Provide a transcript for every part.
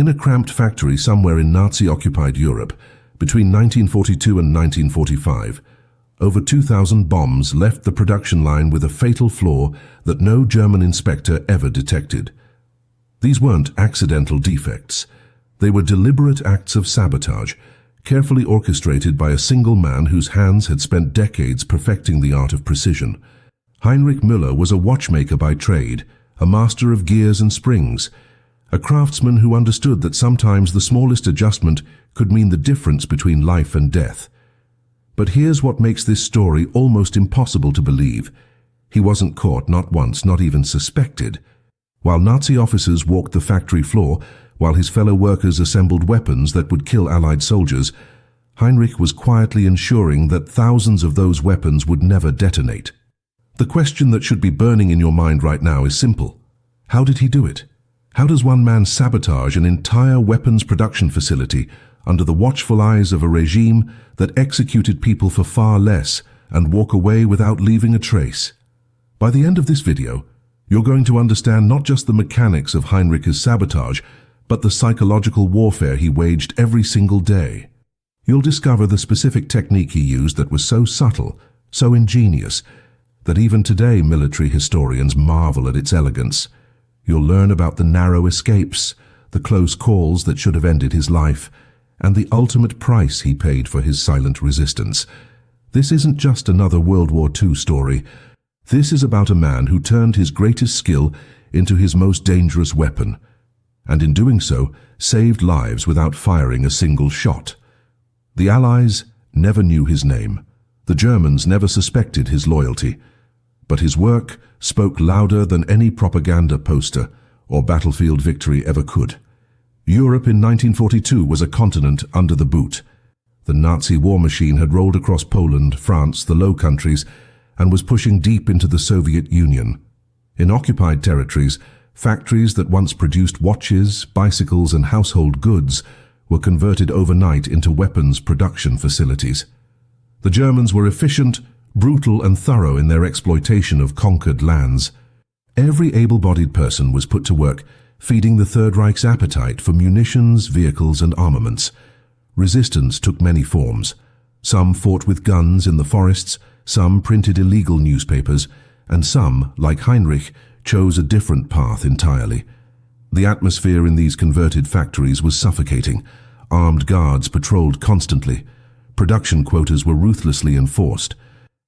a cramped factory somewhere in Nazi-occupied Europe, between 1942 and 1945, over 2,000 bombs left the production line with a fatal flaw that no German inspector ever detected. These weren't accidental defects. They were deliberate acts of sabotage, carefully orchestrated by a single man whose hands had spent decades perfecting the art of precision. Heinrich Müller was a watchmaker by trade, a master of gears and springs, a craftsman who understood that sometimes the smallest adjustment could mean the difference between life and death. But here's what makes this story almost impossible to believe. He wasn't caught, not once, not even suspected. While Nazi officers walked the factory floor, while his fellow workers assembled weapons that would kill Allied soldiers, Heinrich was quietly ensuring that thousands of those weapons would never detonate. The question that should be burning in your mind right now is simple. How did he do it? How does one man sabotage an entire weapons production facility under the watchful eyes of a regime that executed people for far less and walk away without leaving a trace? By the end of this video, you're going to understand not just the mechanics of Heinrich's sabotage, but the psychological warfare he waged every single day. You'll discover the specific technique he used that was so subtle, so ingenious, that even today military historians marvel at its elegance. You'll learn about the narrow escapes, the close calls that should have ended his life, and the ultimate price he paid for his silent resistance. This isn't just another World War II story. This is about a man who turned his greatest skill into his most dangerous weapon, and in doing so, saved lives without firing a single shot. The Allies never knew his name. The Germans never suspected his loyalty. But his work spoke louder than any propaganda poster or battlefield victory ever could. Europe in 1942 was a continent under the boot. The Nazi war machine had rolled across Poland, France, the Low Countries, and was pushing deep into the Soviet Union. In occupied territories, factories that once produced watches, bicycles, and household goods were converted overnight into weapons production facilities. The Germans were efficient, brutal, and thorough in their exploitation of conquered lands. Every able-bodied person was put to work feeding the Third Reich's appetite for munitions, vehicles, and armaments. Resistance took many forms. Some fought with guns in the forests, some printed illegal newspapers, and some, like Heinrich, chose a different path entirely. The atmosphere in these converted factories was suffocating. Armed guards patrolled constantly. Production quotas were ruthlessly enforced.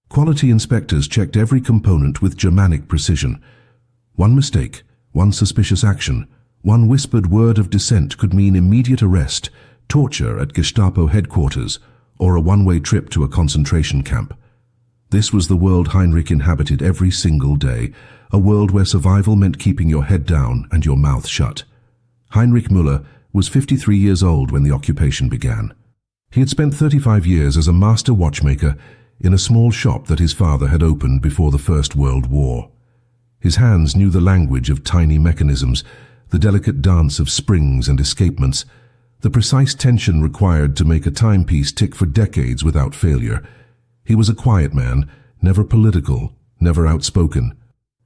Quality inspectors checked every component with Germanic precision. One mistake, one suspicious action, one whispered word of dissent could mean immediate arrest, torture at Gestapo headquarters, or a one-way trip to a concentration camp. This was the world Heinrich inhabited every single day, a world where survival meant keeping your head down and your mouth shut. Heinrich Müller was 53 years old when the occupation began. He had spent 35 years as a master watchmaker in a small shop that his father had opened before the First World War. His hands knew the language of tiny mechanisms, the delicate dance of springs and escapements, the precise tension required to make a timepiece tick for decades without failure. He was a quiet man, never political, never outspoken.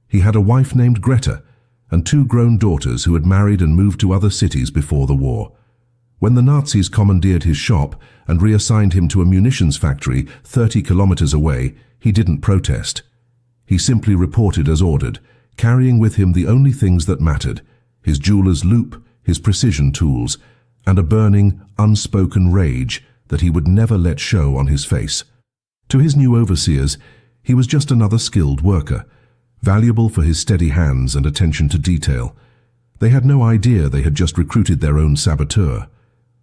He had a wife named Greta and 2 grown daughters who had married and moved to other cities before the war. When the Nazis commandeered his shop and reassigned him to a munitions factory 30 kilometers away, he didn't protest. He simply reported as ordered, carrying with him the only things that mattered: his jeweler's loupe, his precision tools, and a burning, unspoken rage that he would never let show on his face. To his new overseers, he was just another skilled worker, valuable for his steady hands and attention to detail. They had no idea they had just recruited their own saboteur.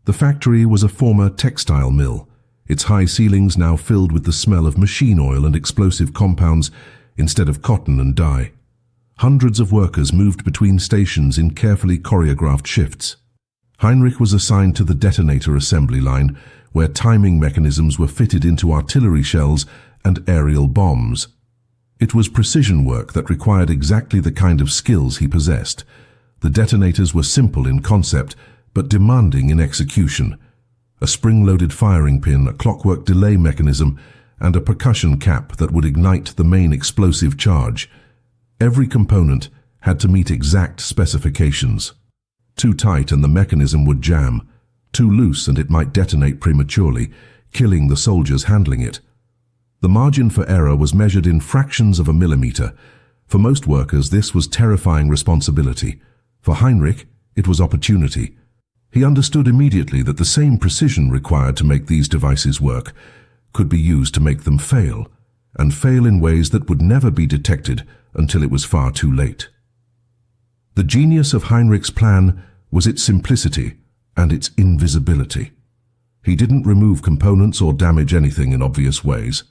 The factory was a former textile mill, its high ceilings now filled with the smell of machine oil and explosive compounds instead of cotton and dye. Hundreds of workers moved between stations in carefully choreographed shifts. Heinrich was assigned to the detonator assembly line, where timing mechanisms were fitted into artillery shells and aerial bombs. It was precision work that required exactly the kind of skills he possessed. The detonators were simple in concept, but demanding in execution. A spring-loaded firing pin, a clockwork delay mechanism, and a percussion cap that would ignite the main explosive charge. Every component had to meet exact specifications. Too tight and the mechanism would jam. Too loose and it might detonate prematurely, killing the soldiers handling it. The margin for error was measured in fractions of a millimeter. For most workers, this was terrifying responsibility. For Heinrich, it was opportunity. He understood immediately that the same precision required to make these devices work could be used to make them fail, and fail in ways that would never be detected until it was far too late. The genius of Heinrich's plan was its simplicity and its invisibility. He didn't remove components or damage anything in obvious ways.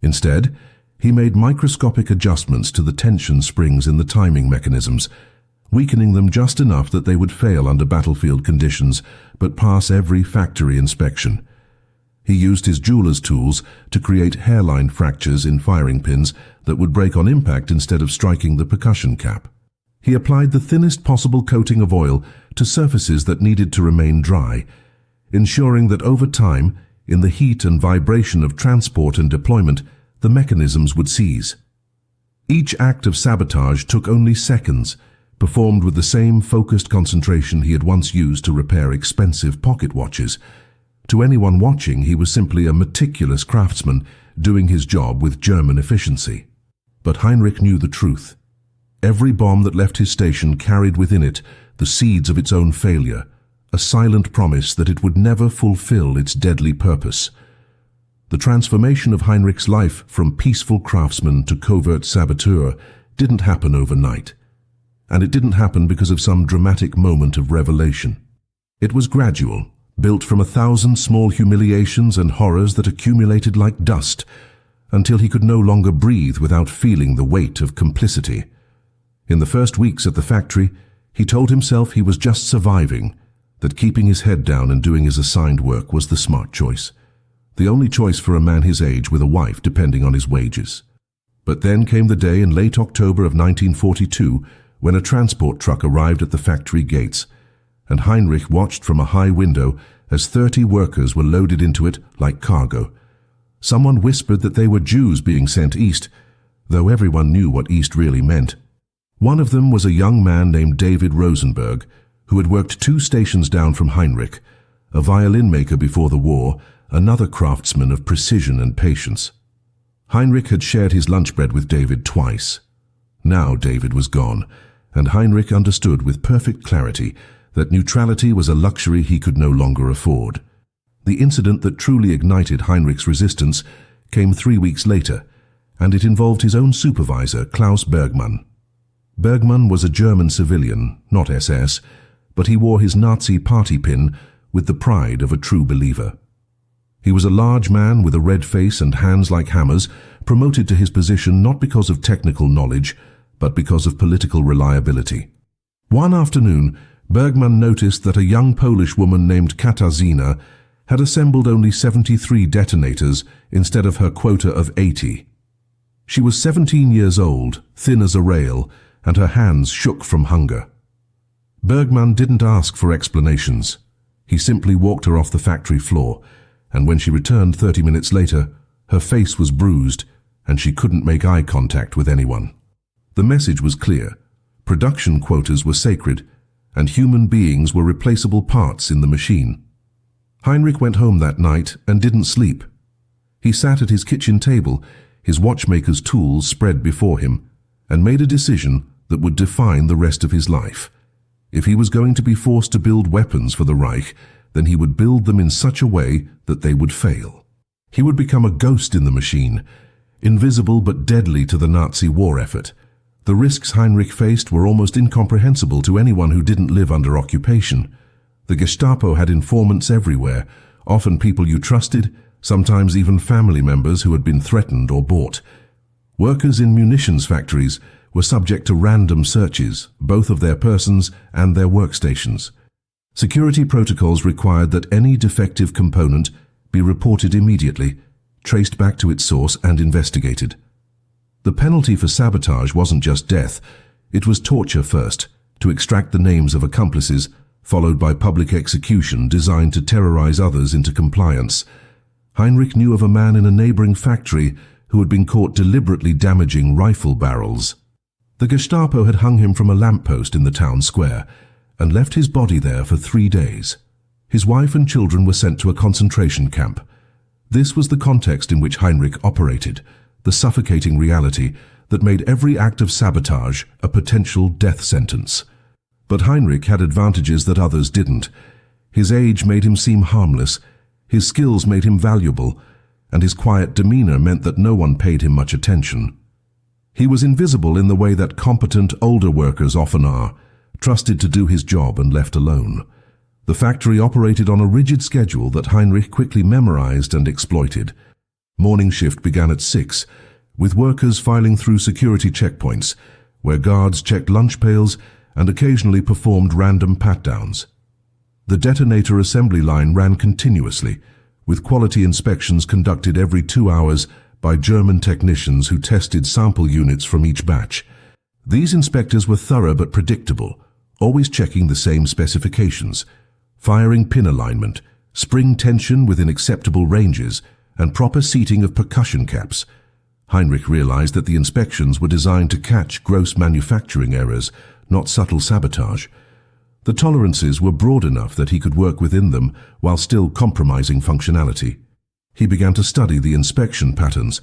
Instead, he made microscopic adjustments to the tension springs in the timing mechanisms, weakening them just enough that they would fail under battlefield conditions but pass every factory inspection. He used his jeweler's tools to create hairline fractures in firing pins that would break on impact instead of striking the percussion cap. He applied the thinnest possible coating of oil to surfaces that needed to remain dry, ensuring that over time, in the heat and vibration of transport and deployment, the mechanisms would seize. Each act of sabotage took only seconds, performed with the same focused concentration he had once used to repair expensive pocket watches. To anyone watching, he was simply a meticulous craftsman doing his job with German efficiency. But Heinrich knew the truth. Every bomb that left his station carried within it the seeds of its own failure, a silent promise that it would never fulfill its deadly purpose. The transformation of Heinrich's life from peaceful craftsman to covert saboteur didn't happen overnight. And it didn't happen because of some dramatic moment of revelation. It was gradual, built from 1,000 small humiliations and horrors that accumulated like dust, until he could no longer breathe without feeling the weight of complicity. In the first weeks at the factory, he told himself he was just surviving, that keeping his head down and doing his assigned work was the smart choice. The only choice for a man his age with a wife depending on his wages. But then came the day in late October of 1942 when a transport truck arrived at the factory gates, and Heinrich watched from a high window as 30 workers were loaded into it like cargo. Someone whispered that they were Jews being sent east, though everyone knew what east really meant. One of them was a young man named David Rosenberg, who had worked 2 stations down from Heinrich, a violin maker before the war, another craftsman of precision and patience. Heinrich had shared his lunch bread with David twice. Now David was gone, and Heinrich understood with perfect clarity that neutrality was a luxury he could no longer afford. The incident that truly ignited Heinrich's resistance came 3 weeks later, and it involved his own supervisor, Klaus Bergmann. Bergmann was a German civilian, not SS, but he wore his Nazi party pin with the pride of a true believer. He was a large man with a red face and hands like hammers, promoted to his position not because of technical knowledge, but because of political reliability. One afternoon, Bergmann noticed that a young Polish woman named Katarzyna had assembled only 73 detonators instead of her quota of 80. She was 17 years old, thin as a rail, and her hands shook from hunger. Bergmann didn't ask for explanations. He simply walked her off the factory floor, and when she returned 30 minutes later, her face was bruised and she couldn't make eye contact with anyone. The message was clear. Production quotas were sacred, and human beings were replaceable parts in the machine. Heinrich went home that night and didn't sleep. He sat at his kitchen table, his watchmaker's tools spread before him, and made a decision that would define the rest of his life. If he was going to be forced to build weapons for the Reich, then he would build them in such a way that they would fail. He would become a ghost in the machine, invisible but deadly to the Nazi war effort. The risks Heinrich faced were almost incomprehensible to anyone who didn't live under occupation. The Gestapo had informants everywhere, often people you trusted, sometimes even family members who had been threatened or bought. Workers in munitions factories were subject to random searches, both of their persons and their workstations. Security protocols required that any defective component be reported immediately, traced back to its source and investigated. The penalty for sabotage wasn't just death, it was torture first, to extract the names of accomplices, followed by public execution designed to terrorize others into compliance. Heinrich knew of a man in a neighboring factory who had been caught deliberately damaging rifle barrels. The Gestapo had hung him from a lamppost in the town square, and left his body there for 3 days. His wife and children were sent to a concentration camp. This was the context in which Heinrich operated, the suffocating reality that made every act of sabotage a potential death sentence. But Heinrich had advantages that others didn't. His age made him seem harmless, his skills made him valuable, and his quiet demeanor meant that no one paid him much attention. He was invisible in the way that competent older workers often are, trusted to do his job and left alone. The factory operated on a rigid schedule that Heinrich quickly memorized and exploited. Morning shift began at 6, with workers filing through security checkpoints, where guards checked lunch pails and occasionally performed random pat-downs. The detonator assembly line ran continuously, with quality inspections conducted every 2 hours by German technicians who tested sample units from each batch. These inspectors were thorough but predictable, always checking the same specifications: firing pin alignment, spring tension within acceptable ranges, and proper seating of percussion caps. Heinrich realized that the inspections were designed to catch gross manufacturing errors, not subtle sabotage. The tolerances were broad enough that he could work within them while still compromising functionality. He began to study the inspection patterns,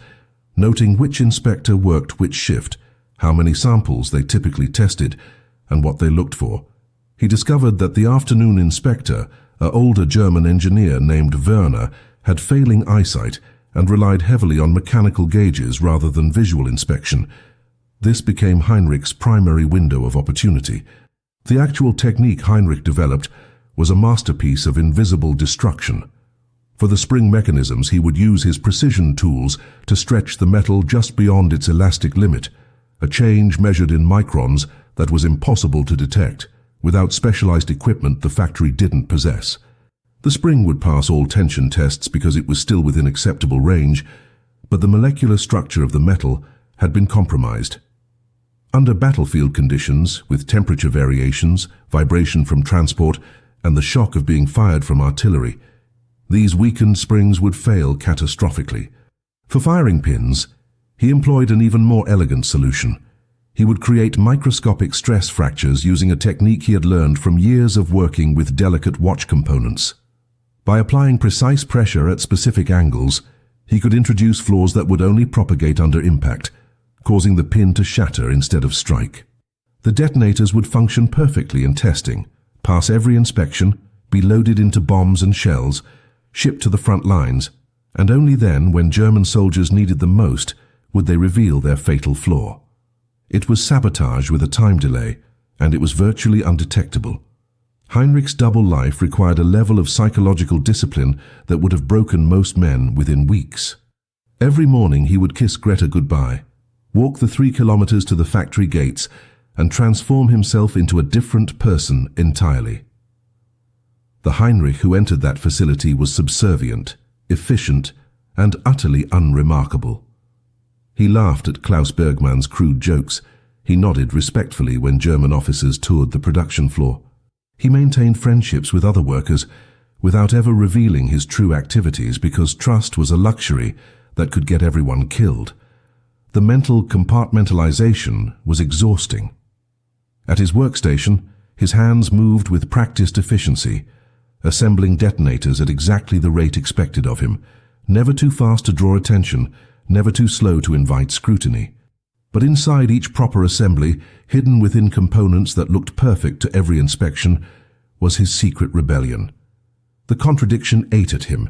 noting which inspector worked which shift, how many samples they typically tested, and what they looked for. He discovered that the afternoon inspector, an older German engineer named Werner, had failing eyesight and relied heavily on mechanical gauges rather than visual inspection. This became Heinrich's primary window of opportunity. The actual technique Heinrich developed was a masterpiece of invisible destruction. For the spring mechanisms, he would use his precision tools to stretch the metal just beyond its elastic limit, a change measured in microns that was impossible to detect without specialized equipment the factory didn't possess. The spring would pass all tension tests because it was still within acceptable range, but the molecular structure of the metal had been compromised. Under battlefield conditions, with temperature variations, vibration from transport, and the shock of being fired from artillery, these weakened springs would fail catastrophically. For firing pins, he employed an even more elegant solution. He would create microscopic stress fractures using a technique he had learned from years of working with delicate watch components. By applying precise pressure at specific angles, he could introduce flaws that would only propagate under impact, causing the pin to shatter instead of strike. The detonators would function perfectly in testing, pass every inspection, be loaded into bombs and shells, shipped to the front lines, and only then, when German soldiers needed them most, would they reveal their fatal flaw. It was sabotage with a time delay, and it was virtually undetectable. Heinrich's double life required a level of psychological discipline that would have broken most men within weeks. Every morning he would kiss Greta goodbye, walk the 3 kilometers to the factory gates, and transform himself into a different person entirely. The Heinrich who entered that facility was subservient, efficient, and utterly unremarkable. He laughed at Klaus Bergmann's crude jokes. He nodded respectfully when German officers toured the production floor. He maintained friendships with other workers without ever revealing his true activities because trust was a luxury that could get everyone killed. The mental compartmentalization was exhausting. At his workstation, his hands moved with practiced efficiency, assembling detonators at exactly the rate expected of him, never too fast to draw attention, never too slow to invite scrutiny. But inside each proper assembly, hidden within components that looked perfect to every inspection, was his secret rebellion. The contradiction ate at him.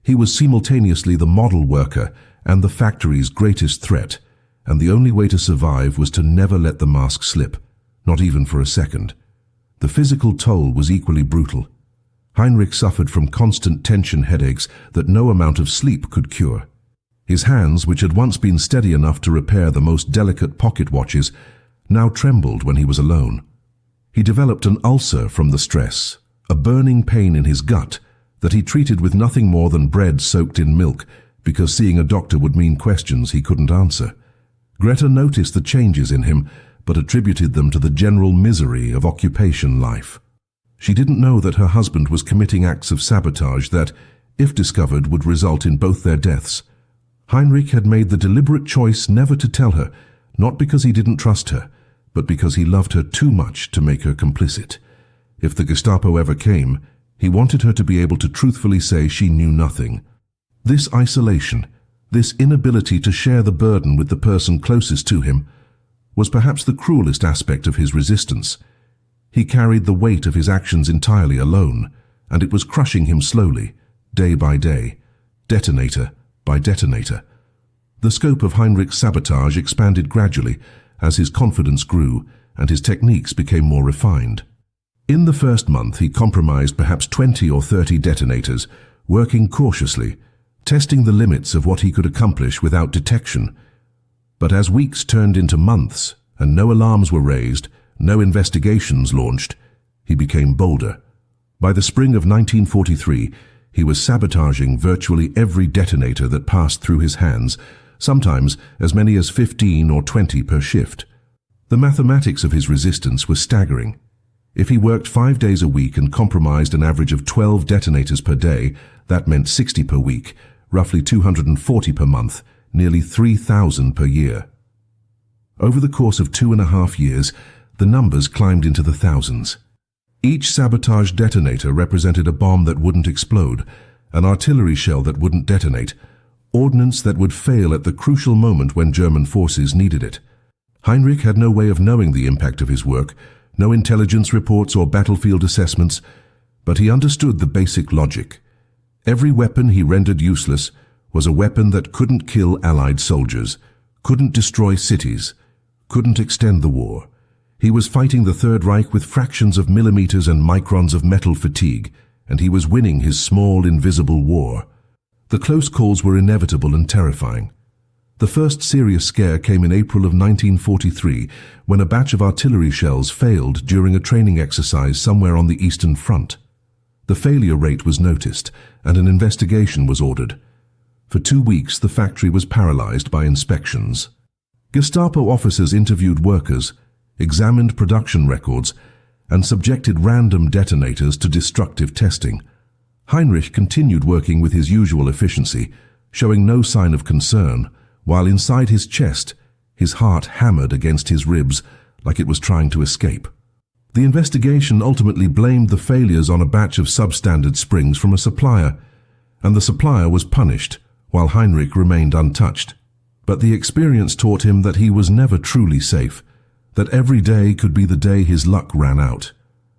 He was simultaneously the model worker and the factory's greatest threat, and the only way to survive was to never let the mask slip, not even for a second. The physical toll was equally brutal. Heinrich suffered from constant tension headaches that no amount of sleep could cure. His hands, which had once been steady enough to repair the most delicate pocket watches, now trembled when he was alone. He developed an ulcer from the stress, a burning pain in his gut that he treated with nothing more than bread soaked in milk, because seeing a doctor would mean questions he couldn't answer. Greta noticed the changes in him, but attributed them to the general misery of occupation life. She didn't know that her husband was committing acts of sabotage that, if discovered, would result in both their deaths. Heinrich had made the deliberate choice never to tell her, not because he didn't trust her, but because he loved her too much to make her complicit. If the Gestapo ever came, he wanted her to be able to truthfully say she knew nothing. This isolation, this inability to share the burden with the person closest to him, was perhaps the cruelest aspect of his resistance. He carried the weight of his actions entirely alone, and it was crushing him slowly, day by day, detonator by detonator. The scope of Heinrich's sabotage expanded gradually as his confidence grew and his techniques became more refined. In the first month, he compromised perhaps 20 or 30 detonators, working cautiously, testing the limits of what he could accomplish without detection. But as weeks turned into months and no alarms were raised, no investigations launched, he became bolder. By the spring of 1943, he was sabotaging virtually every detonator that passed through his hands, sometimes as many as 15 or 20 per shift. The mathematics of his resistance was staggering. If he worked 5 days a week and compromised an average of 12 detonators per day, that meant 60 per week, roughly 240 per month, nearly 3,000 per year. Over the course of 2.5 years, the numbers climbed into the thousands. Each sabotage detonator represented a bomb that wouldn't explode, an artillery shell that wouldn't detonate, ordnance that would fail at the crucial moment when German forces needed it. Heinrich had no way of knowing the impact of his work, no intelligence reports or battlefield assessments, but he understood the basic logic. Every weapon he rendered useless was a weapon that couldn't kill Allied soldiers, couldn't destroy cities, couldn't extend the war. He was fighting the Third Reich with fractions of millimeters and microns of metal fatigue, and he was winning his small, invisible war. The close calls were inevitable and terrifying. The first serious scare came in April of 1943, when a batch of artillery shells failed during a training exercise somewhere on the Eastern Front. The failure rate was noticed, and an investigation was ordered. For 2 weeks, the factory was paralyzed by inspections. Gestapo officers interviewed workers, examined production records, and subjected random detonators to destructive testing. Heinrich continued working with his usual efficiency, showing no sign of concern, while inside his chest, his heart hammered against his ribs like it was trying to escape. The investigation ultimately blamed the failures on a batch of substandard springs from a supplier, and the supplier was punished, while Heinrich remained untouched. But the experience taught him that he was never truly safe, that every day could be the day his luck ran out.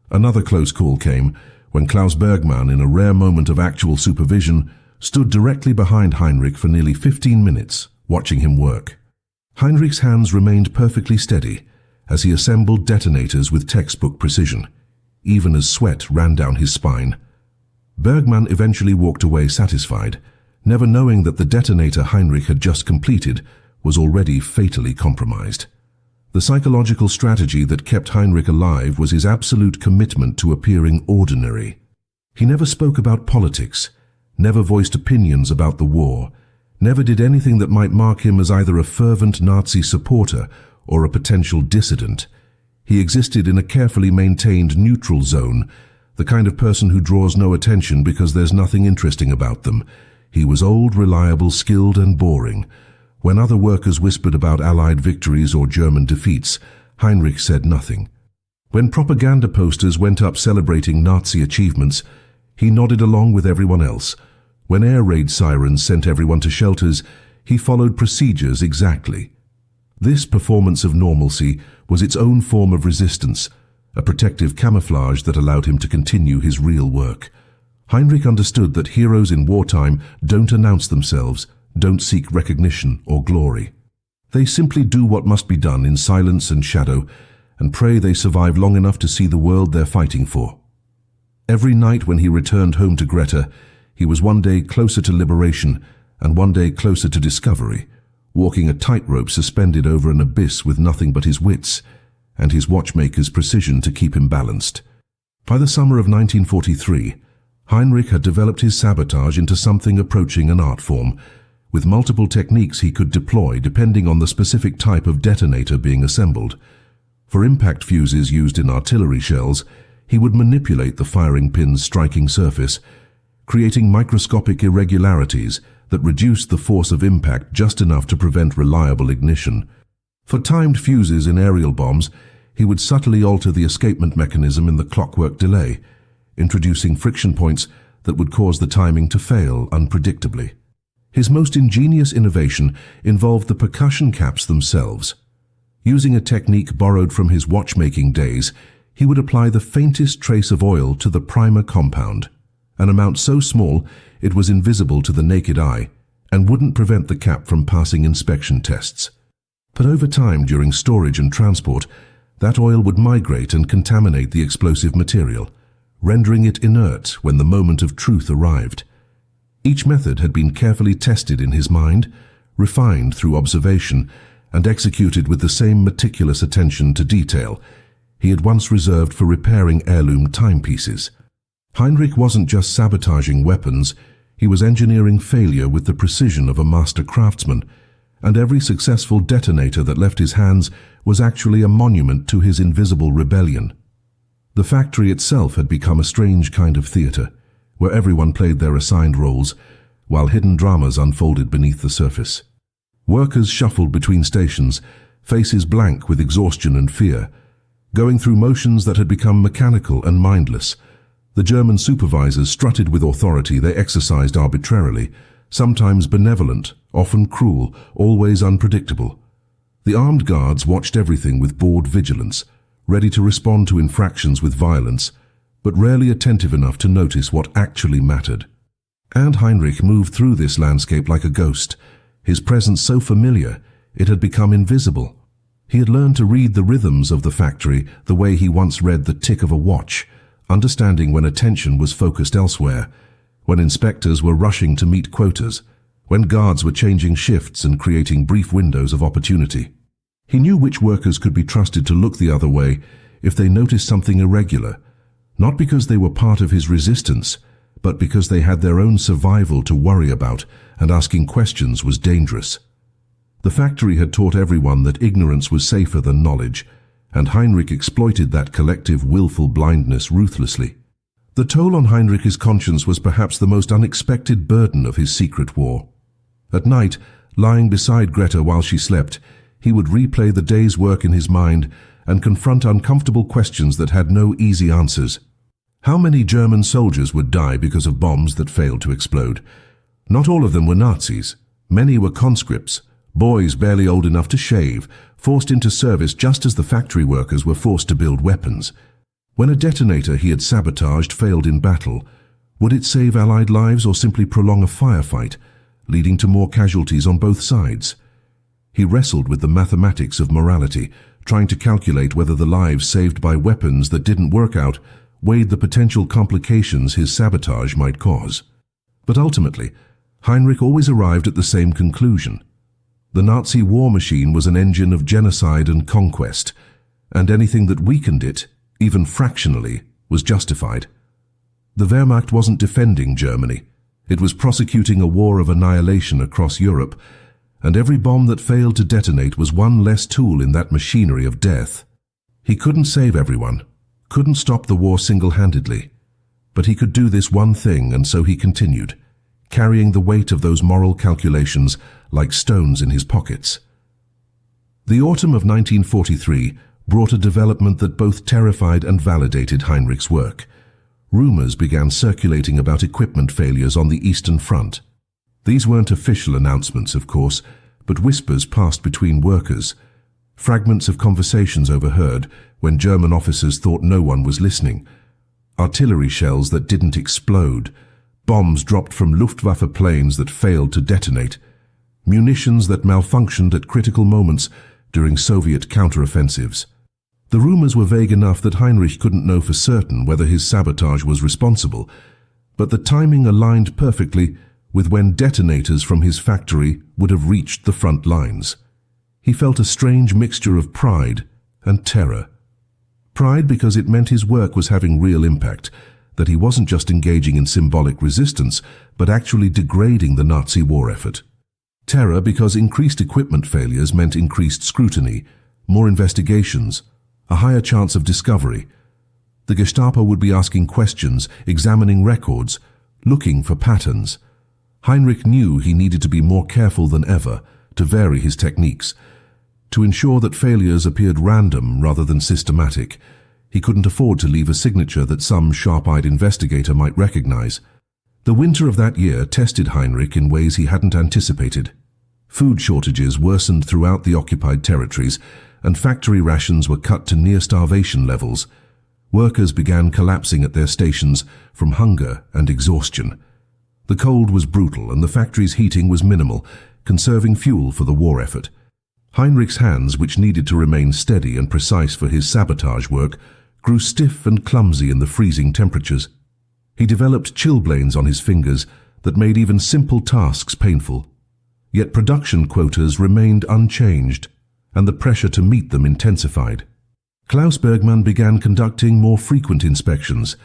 Another close call came when Klaus Bergmann, in a rare moment of actual supervision, stood directly behind Heinrich for nearly 15 minutes, watching him work. Heinrich's hands remained perfectly steady as he assembled detonators with textbook precision, even as sweat ran down his spine. Bergmann eventually walked away satisfied, never knowing that the detonator Heinrich had just completed was already fatally compromised. The psychological strategy that kept Heinrich alive was his absolute commitment to appearing ordinary. He never spoke about politics, never voiced opinions about the war, never did anything that might mark him as either a fervent Nazi supporter or a potential dissident. He existed in a carefully maintained neutral zone, the kind of person who draws no attention because there's nothing interesting about them. He was old, reliable, skilled, and boring. When other workers whispered about Allied victories or German defeats, Heinrich said nothing. When propaganda posters went up celebrating Nazi achievements, he nodded along with everyone else. When air raid sirens sent everyone to shelters, he followed procedures exactly. This performance of normalcy was its own form of resistance, a protective camouflage that allowed him to continue his real work. Heinrich understood that heroes in wartime don't announce themselves, don't seek recognition or glory. They simply do what must be done in silence and shadow, and pray they survive long enough to see the world they're fighting for. Every night when he returned home to Greta, he was one day closer to liberation and one day closer to discovery, walking a tightrope suspended over an abyss with nothing but his wits and his watchmaker's precision to keep him balanced. By the summer of 1943, Heinrich had developed his sabotage into something approaching an art form, with multiple techniques he could deploy depending on the specific type of detonator being assembled. For impact fuses used in artillery shells, he would manipulate the firing pin's striking surface, creating microscopic irregularities that reduced the force of impact just enough to prevent reliable ignition. For timed fuses in aerial bombs, he would subtly alter the escapement mechanism in the clockwork delay, introducing friction points that would cause the timing to fail unpredictably. His most ingenious innovation involved the percussion caps themselves. Using a technique borrowed from his watchmaking days, he would apply the faintest trace of oil to the primer compound, an amount so small it was invisible to the naked eye and wouldn't prevent the cap from passing inspection tests. But over time, during storage and transport, that oil would migrate and contaminate the explosive material, rendering it inert when the moment of truth arrived. Each method had been carefully tested in his mind, refined through observation, and executed with the same meticulous attention to detail he had once reserved for repairing heirloom timepieces. Heinrich wasn't just sabotaging weapons, he was engineering failure with the precision of a master craftsman, and every successful detonator that left his hands was actually a monument to his invisible rebellion. The factory itself had become a strange kind of theater, where everyone played their assigned roles, while hidden dramas unfolded beneath the surface. Workers shuffled between stations, faces blank with exhaustion and fear, going through motions that had become mechanical and mindless. The German supervisors strutted with authority they exercised arbitrarily, sometimes benevolent, often cruel, always unpredictable. The armed guards watched everything with bored vigilance, ready to respond to infractions with violence, but rarely attentive enough to notice what actually mattered. And Heinrich moved through this landscape like a ghost, his presence so familiar it had become invisible. He had learned to read the rhythms of the factory the way he once read the tick of a watch, understanding when attention was focused elsewhere, when inspectors were rushing to meet quotas, when guards were changing shifts and creating brief windows of opportunity. He knew which workers could be trusted to look the other way if they noticed something irregular, not because they were part of his resistance, but because they had their own survival to worry about, and asking questions was dangerous. The factory had taught everyone that ignorance was safer than knowledge, and Heinrich exploited that collective willful blindness ruthlessly. The toll on Heinrich's conscience was perhaps the most unexpected burden of his secret war. At night, lying beside Greta while she slept, he would replay the day's work in his mind and confront uncomfortable questions that had no easy answers. How many German soldiers would die because of bombs that failed to explode? Not all of them were Nazis. Many were conscripts, boys barely old enough to shave, forced into service just as the factory workers were forced to build weapons. When a detonator he had sabotaged failed in battle, would it save Allied lives or simply prolong a firefight, leading to more casualties on both sides? He wrestled with the mathematics of morality, trying to calculate whether the lives saved by weapons that didn't work out weighed the potential complications his sabotage might cause. But ultimately, Heinrich always arrived at the same conclusion. The Nazi war machine was an engine of genocide and conquest, and anything that weakened it, even fractionally, was justified. The Wehrmacht wasn't defending Germany. It was prosecuting a war of annihilation across Europe, and every bomb that failed to detonate was one less tool in that machinery of death. He couldn't save everyone, couldn't stop the war single-handedly, but he could do this one thing, and so he continued, carrying the weight of those moral calculations like stones in his pockets. The autumn of 1943 brought a development that both terrified and validated Heinrich's work. Rumors began circulating about equipment failures on the Eastern Front. These weren't official announcements, of course, but whispers passed between workers, fragments of conversations overheard when German officers thought no one was listening, artillery shells that didn't explode, bombs dropped from Luftwaffe planes that failed to detonate, munitions that malfunctioned at critical moments during Soviet counteroffensives. The rumors were vague enough that Heinrich couldn't know for certain whether his sabotage was responsible, but the timing aligned perfectly with when detonators from his factory would have reached the front lines. He felt a strange mixture of pride and terror. Pride because it meant his work was having real impact, that he wasn't just engaging in symbolic resistance, but actually degrading the Nazi war effort. Terror because increased equipment failures meant increased scrutiny, more investigations, a higher chance of discovery. The Gestapo would be asking questions, examining records, looking for patterns. Heinrich knew he needed to be more careful than ever, to vary his techniques. To ensure that failures appeared random rather than systematic, he couldn't afford to leave a signature that some sharp-eyed investigator might recognize. The winter of that year tested Heinrich in ways he hadn't anticipated. Food shortages worsened throughout the occupied territories, and factory rations were cut to near-starvation levels. Workers began collapsing at their stations from hunger and exhaustion. The cold was brutal and the factory's heating was minimal, conserving fuel for the war effort. Heinrich's hands, which needed to remain steady and precise for his sabotage work, grew stiff and clumsy in the freezing temperatures. He developed chilblains on his fingers that made even simple tasks painful. Yet production quotas remained unchanged, and the pressure to meet them intensified. Klaus Bergmann began conducting more frequent inspections,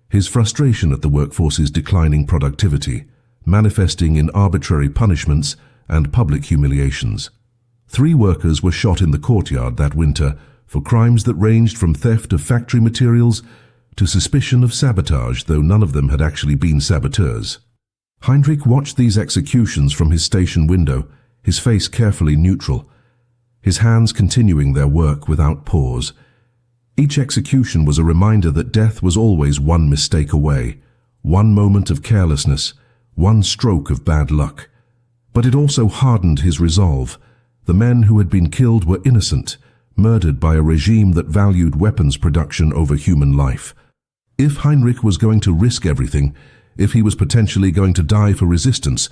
his frustration at the workforce's declining productivity, manifesting in arbitrary punishments and public humiliations. 3 workers were shot in the courtyard that winter for crimes that ranged from theft of factory materials to suspicion of sabotage, though none of them had actually been saboteurs. Heinrich watched these executions from his station window, his face carefully neutral, his hands continuing their work without pause. Each execution was a reminder that death was always one mistake away, one moment of carelessness, one stroke of bad luck. But it also hardened his resolve. The men who had been killed were innocent, murdered by a regime that valued weapons production over human life. If Heinrich was going to risk everything, if he was potentially going to die for resistance,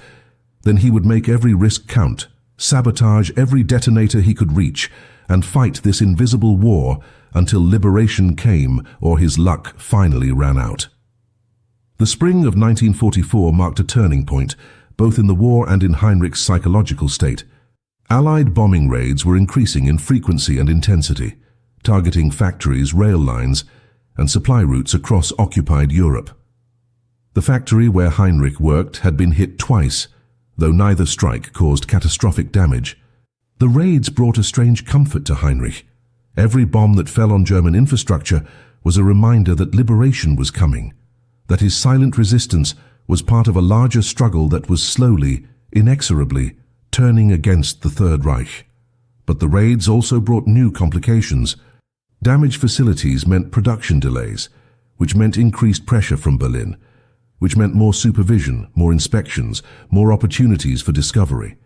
then he would make every risk count, sabotage every detonator he could reach, and fight this invisible war until liberation came or his luck finally ran out. The spring of 1944 marked a turning point, both in the war and in Heinrich's psychological state. Allied bombing raids were increasing in frequency and intensity, targeting factories, rail lines, and supply routes across occupied Europe. The factory where Heinrich worked had been hit twice, though neither strike caused catastrophic damage. The raids brought a strange comfort to Heinrich. Every bomb that fell on German infrastructure was a reminder that liberation was coming, that his silent resistance was part of a larger struggle that was slowly, inexorably, turning against the Third Reich. But the raids also brought new complications. Damaged facilities meant production delays, which meant increased pressure from Berlin, which meant more supervision, more inspections, more opportunities for discovery.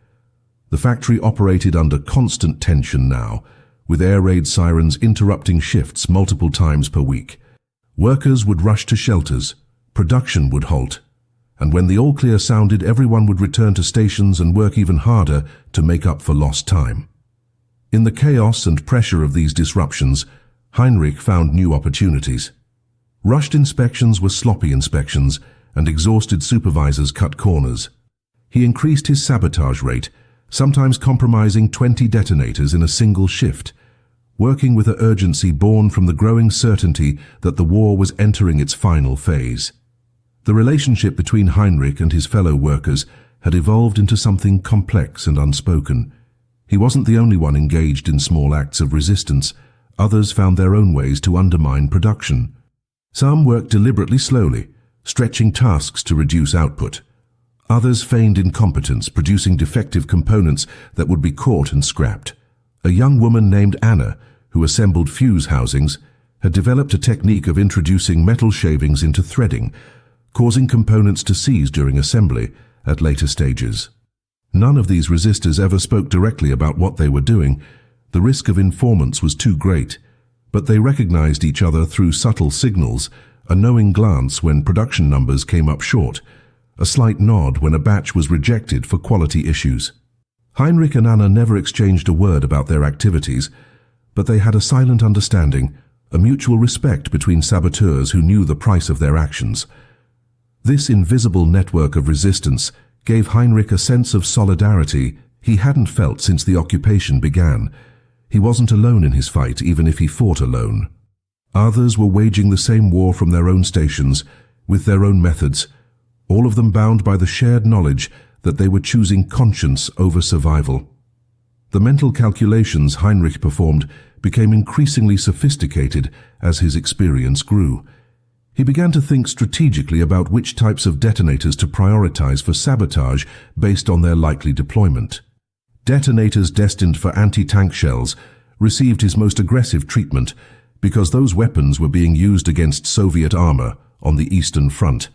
The factory operated under constant tension now, with air raid sirens interrupting shifts multiple times per week. Workers would rush to shelters, production would halt, and when the all-clear sounded, everyone would return to stations and work even harder to make up for lost time. In the chaos and pressure of these disruptions, Heinrich found new opportunities. Rushed inspections were sloppy inspections, and exhausted supervisors cut corners. He increased his sabotage rate, sometimes compromising 20 detonators in a single shift, working with an urgency born from the growing certainty that the war was entering its final phase. The relationship between Heinrich and his fellow workers had evolved into something complex and unspoken. He wasn't the only one engaged in small acts of resistance. Others found their own ways to undermine production. Some worked deliberately slowly, stretching tasks to reduce output. Others feigned incompetence, producing defective components that would be caught and scrapped. A young woman named Anna, who assembled fuse housings, had developed a technique of introducing metal shavings into threading, causing components to seize during assembly at later stages. None of these resistors ever spoke directly about what they were doing. The risk of informants was too great, but they recognized each other through subtle signals, a knowing glance when production numbers came up short, a slight nod when a batch was rejected for quality issues. Heinrich and Anna never exchanged a word about their activities, but they had a silent understanding, a mutual respect between saboteurs who knew the price of their actions. This invisible network of resistance gave Heinrich a sense of solidarity he hadn't felt since the occupation began. He wasn't alone in his fight, even if he fought alone. Others were waging the same war from their own stations, with their own methods, all of them bound by the shared knowledge that they were choosing conscience over survival. The mental calculations Heinrich performed became increasingly sophisticated as his experience grew. He began to think strategically about which types of detonators to prioritize for sabotage based on their likely deployment. Detonators destined for anti-tank shells received his most aggressive treatment because those weapons were being used against Soviet armor on the Eastern Front,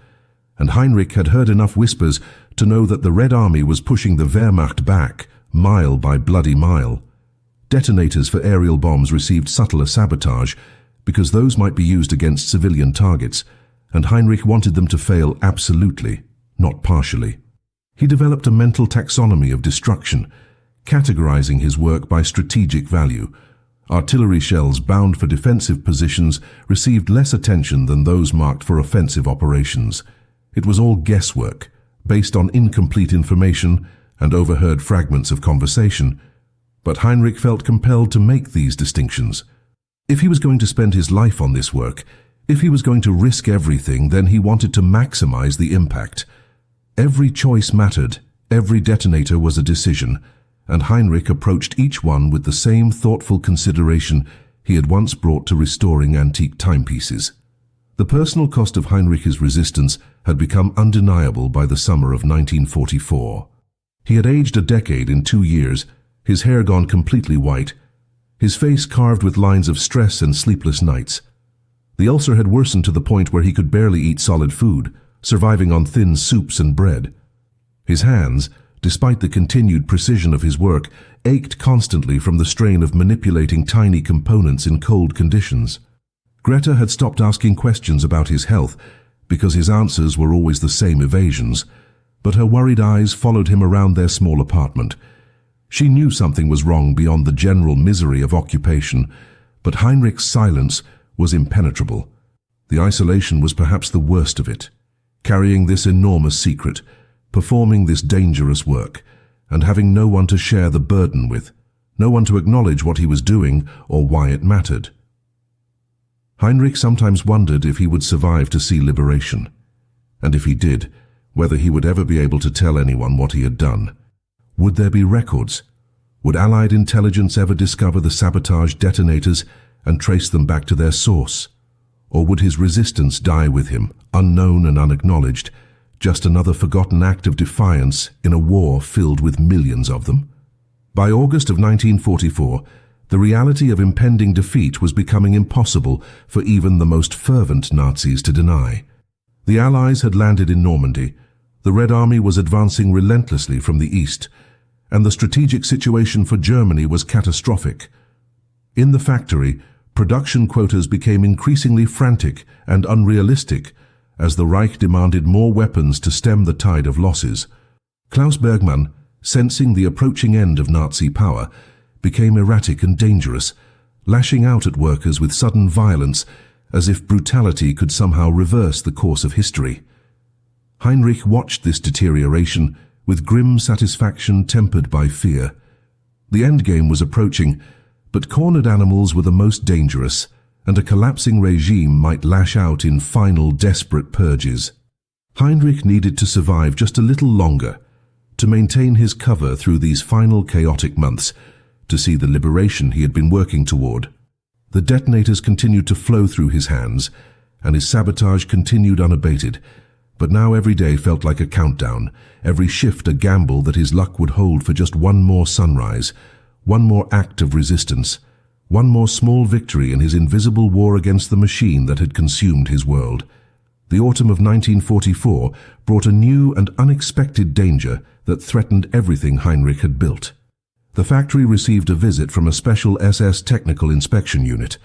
and Heinrich had heard enough whispers to know that the Red Army was pushing the Wehrmacht back, mile by bloody mile. Detonators for aerial bombs received subtler sabotage because those might be used against civilian targets, and Heinrich wanted them to fail absolutely, not partially. He developed a mental taxonomy of destruction, categorizing his work by strategic value. Artillery shells bound for defensive positions received less attention than those marked for offensive operations. It was all guesswork, based on incomplete information and overheard fragments of conversation, but Heinrich felt compelled to make these distinctions. If he was going to spend his life on this work, if he was going to risk everything, then he wanted to maximize the impact. Every choice mattered, every detonator was a decision, and Heinrich approached each one with the same thoughtful consideration he had once brought to restoring antique timepieces. The personal cost of Heinrich's resistance had become undeniable by the summer of 1944. He had aged a decade in 2 years, his hair gone completely white, his face carved with lines of stress and sleepless nights. The ulcer had worsened to the point where he could barely eat solid food, surviving on thin soups and bread. His hands, despite the continued precision of his work, ached constantly from the strain of manipulating tiny components in cold conditions. Greta had stopped asking questions about his health because his answers were always the same evasions, but her worried eyes followed him around their small apartment. She knew something was wrong beyond the general misery of occupation, but Heinrich's silence was impenetrable. The isolation was perhaps the worst of it. Carrying this enormous secret, performing this dangerous work, and having no one to share the burden with, no one to acknowledge what he was doing or why it mattered. Heinrich sometimes wondered if he would survive to see liberation, and if he did, whether he would ever be able to tell anyone what he had done. Would there be records? Would Allied intelligence ever discover the sabotage detonators and trace them back to their source? Or would his resistance die with him, unknown and unacknowledged, just another forgotten act of defiance in a war filled with millions of them? By August of 1944, the reality of impending defeat was becoming impossible for even the most fervent Nazis to deny. The Allies had landed in Normandy, the Red Army was advancing relentlessly from the east, and the strategic situation for Germany was catastrophic. In the factory, production quotas became increasingly frantic and unrealistic as the Reich demanded more weapons to stem the tide of losses. Klaus Bergmann, sensing the approaching end of Nazi power, became erratic and dangerous, lashing out at workers with sudden violence as if brutality could somehow reverse the course of history. Heinrich watched this deterioration with grim satisfaction tempered by fear. The endgame was approaching, but cornered animals were the most dangerous, and a collapsing regime might lash out in final desperate purges. Heinrich needed to survive just a little longer, to maintain his cover through these final chaotic months, to see the liberation he had been working toward. The detonators continued to flow through his hands, and his sabotage continued unabated, but now every day felt like a countdown, every shift a gamble that his luck would hold for just one more sunrise, one more act of resistance, one more small victory in his invisible war against the machine that had consumed his world. The autumn of 1944 brought a new and unexpected danger that threatened everything Heinrich had built. The factory received a visit from a special SS technical inspection unit,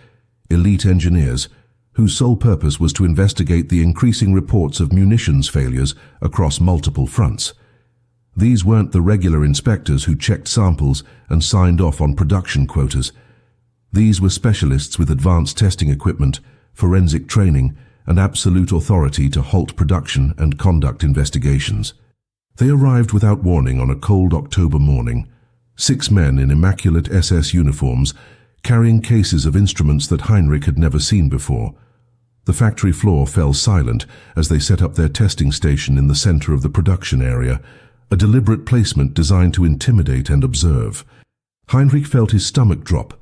elite engineers, whose sole purpose was to investigate the increasing reports of munitions failures across multiple fronts. These weren't the regular inspectors who checked samples and signed off on production quotas. These were specialists with advanced testing equipment, forensic training, and absolute authority to halt production and conduct investigations. They arrived without warning on a cold October morning, 6 men in immaculate SS uniforms, carrying cases of instruments that Heinrich had never seen before. The factory floor fell silent as they set up their testing station in the center of the production area, a deliberate placement designed to intimidate and observe. Heinrich felt his stomach drop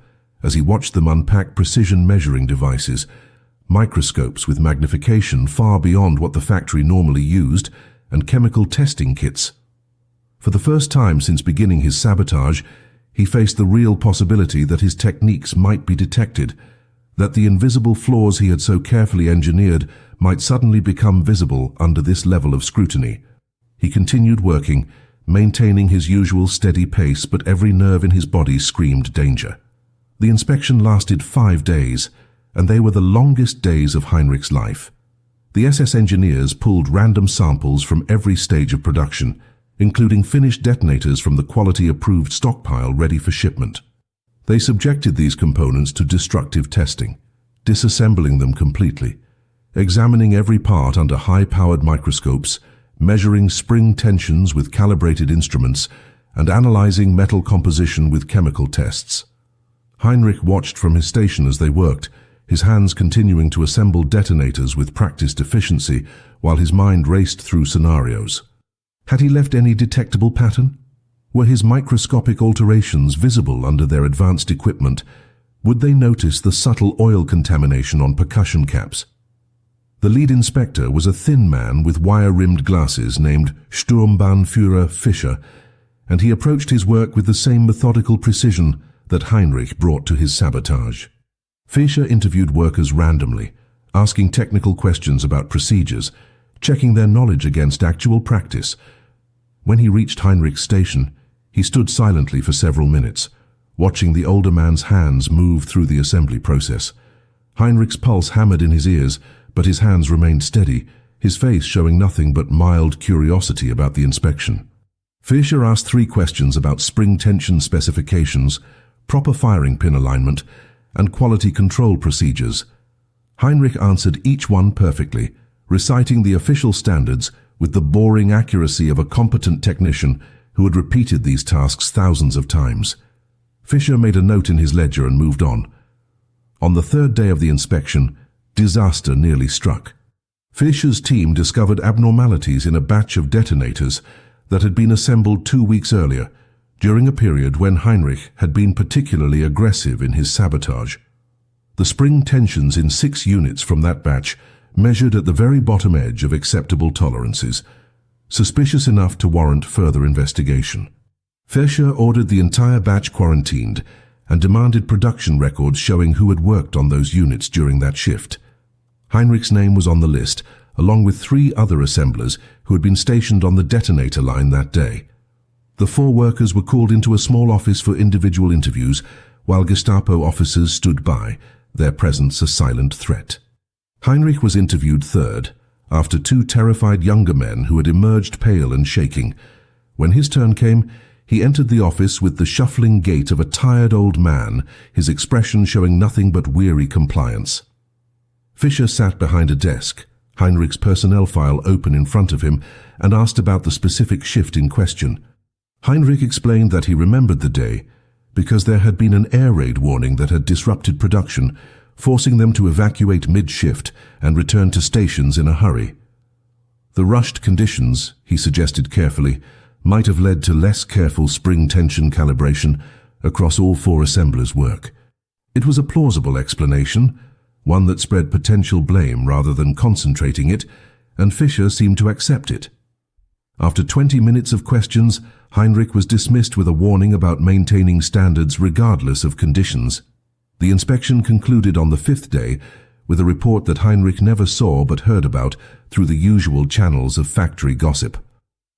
as he watched them unpack precision measuring devices, microscopes with magnification far beyond what the factory normally used, and chemical testing kits. For the first time since beginning his sabotage, he faced the real possibility that his techniques might be detected, that the invisible flaws he had so carefully engineered might suddenly become visible under this level of scrutiny. He continued working, maintaining his usual steady pace, but every nerve in his body screamed danger. The inspection lasted 5 days, and they were the longest days of Heinrich's life. The SS engineers pulled random samples from every stage of production, including finished detonators from the quality-approved stockpile ready for shipment. They subjected these components to destructive testing, disassembling them completely, examining every part under high-powered microscopes, measuring spring tensions with calibrated instruments, and analyzing metal composition with chemical tests. Heinrich watched from his station as they worked, his hands continuing to assemble detonators with practiced efficiency while his mind raced through scenarios. Had he left any detectable pattern? Were his microscopic alterations visible under their advanced equipment? Would they notice the subtle oil contamination on percussion caps? The lead inspector was a thin man with wire-rimmed glasses named Sturmbannführer Fischer, and he approached his work with the same methodical precision that Heinrich brought to his sabotage. Fischer interviewed workers randomly, asking technical questions about procedures, checking their knowledge against actual practice. When he reached Heinrich's station, he stood silently for several minutes, watching the older man's hands move through the assembly process. Heinrich's pulse hammered in his ears, but his hands remained steady, his face showing nothing but mild curiosity about the inspection. Fischer asked 3 questions about spring tension specifications, proper firing pin alignment, and quality control procedures. Heinrich answered each one perfectly, reciting the official standards with the boring accuracy of a competent technician who had repeated these tasks thousands of times. Fischer made a note in his ledger and moved on. On the 3rd day of the inspection, disaster nearly struck. Fischer's team discovered abnormalities in a batch of detonators that had been assembled 2 weeks earlier, during a period when Heinrich had been particularly aggressive in his sabotage. The spring tensions in 6 units from that batch measured at the very bottom edge of acceptable tolerances, suspicious enough to warrant further investigation. Fischer ordered the entire batch quarantined and demanded production records showing who had worked on those units during that shift. Heinrich's name was on the list, along with 3 other assemblers who had been stationed on the detonator line that day. The 4 workers were called into a small office for individual interviews, while Gestapo officers stood by, their presence a silent threat. Heinrich was interviewed third, after 2 terrified younger men who had emerged pale and shaking. When his turn came, he entered the office with the shuffling gait of a tired old man, his expression showing nothing but weary compliance. Fischer sat behind a desk, Heinrich's personnel file open in front of him, and asked about the specific shift in question. Heinrich explained that he remembered the day because there had been an air raid warning that had disrupted production, forcing them to evacuate mid-shift and return to stations in a hurry. The rushed conditions, he suggested carefully, might have led to less careful spring tension calibration across all 4 assemblers' work. It was a plausible explanation, one that spread potential blame rather than concentrating it, and Fischer seemed to accept it. After 20 minutes of questions, Heinrich was dismissed with a warning about maintaining standards regardless of conditions. The inspection concluded on the 5th day with a report that Heinrich never saw but heard about through the usual channels of factory gossip.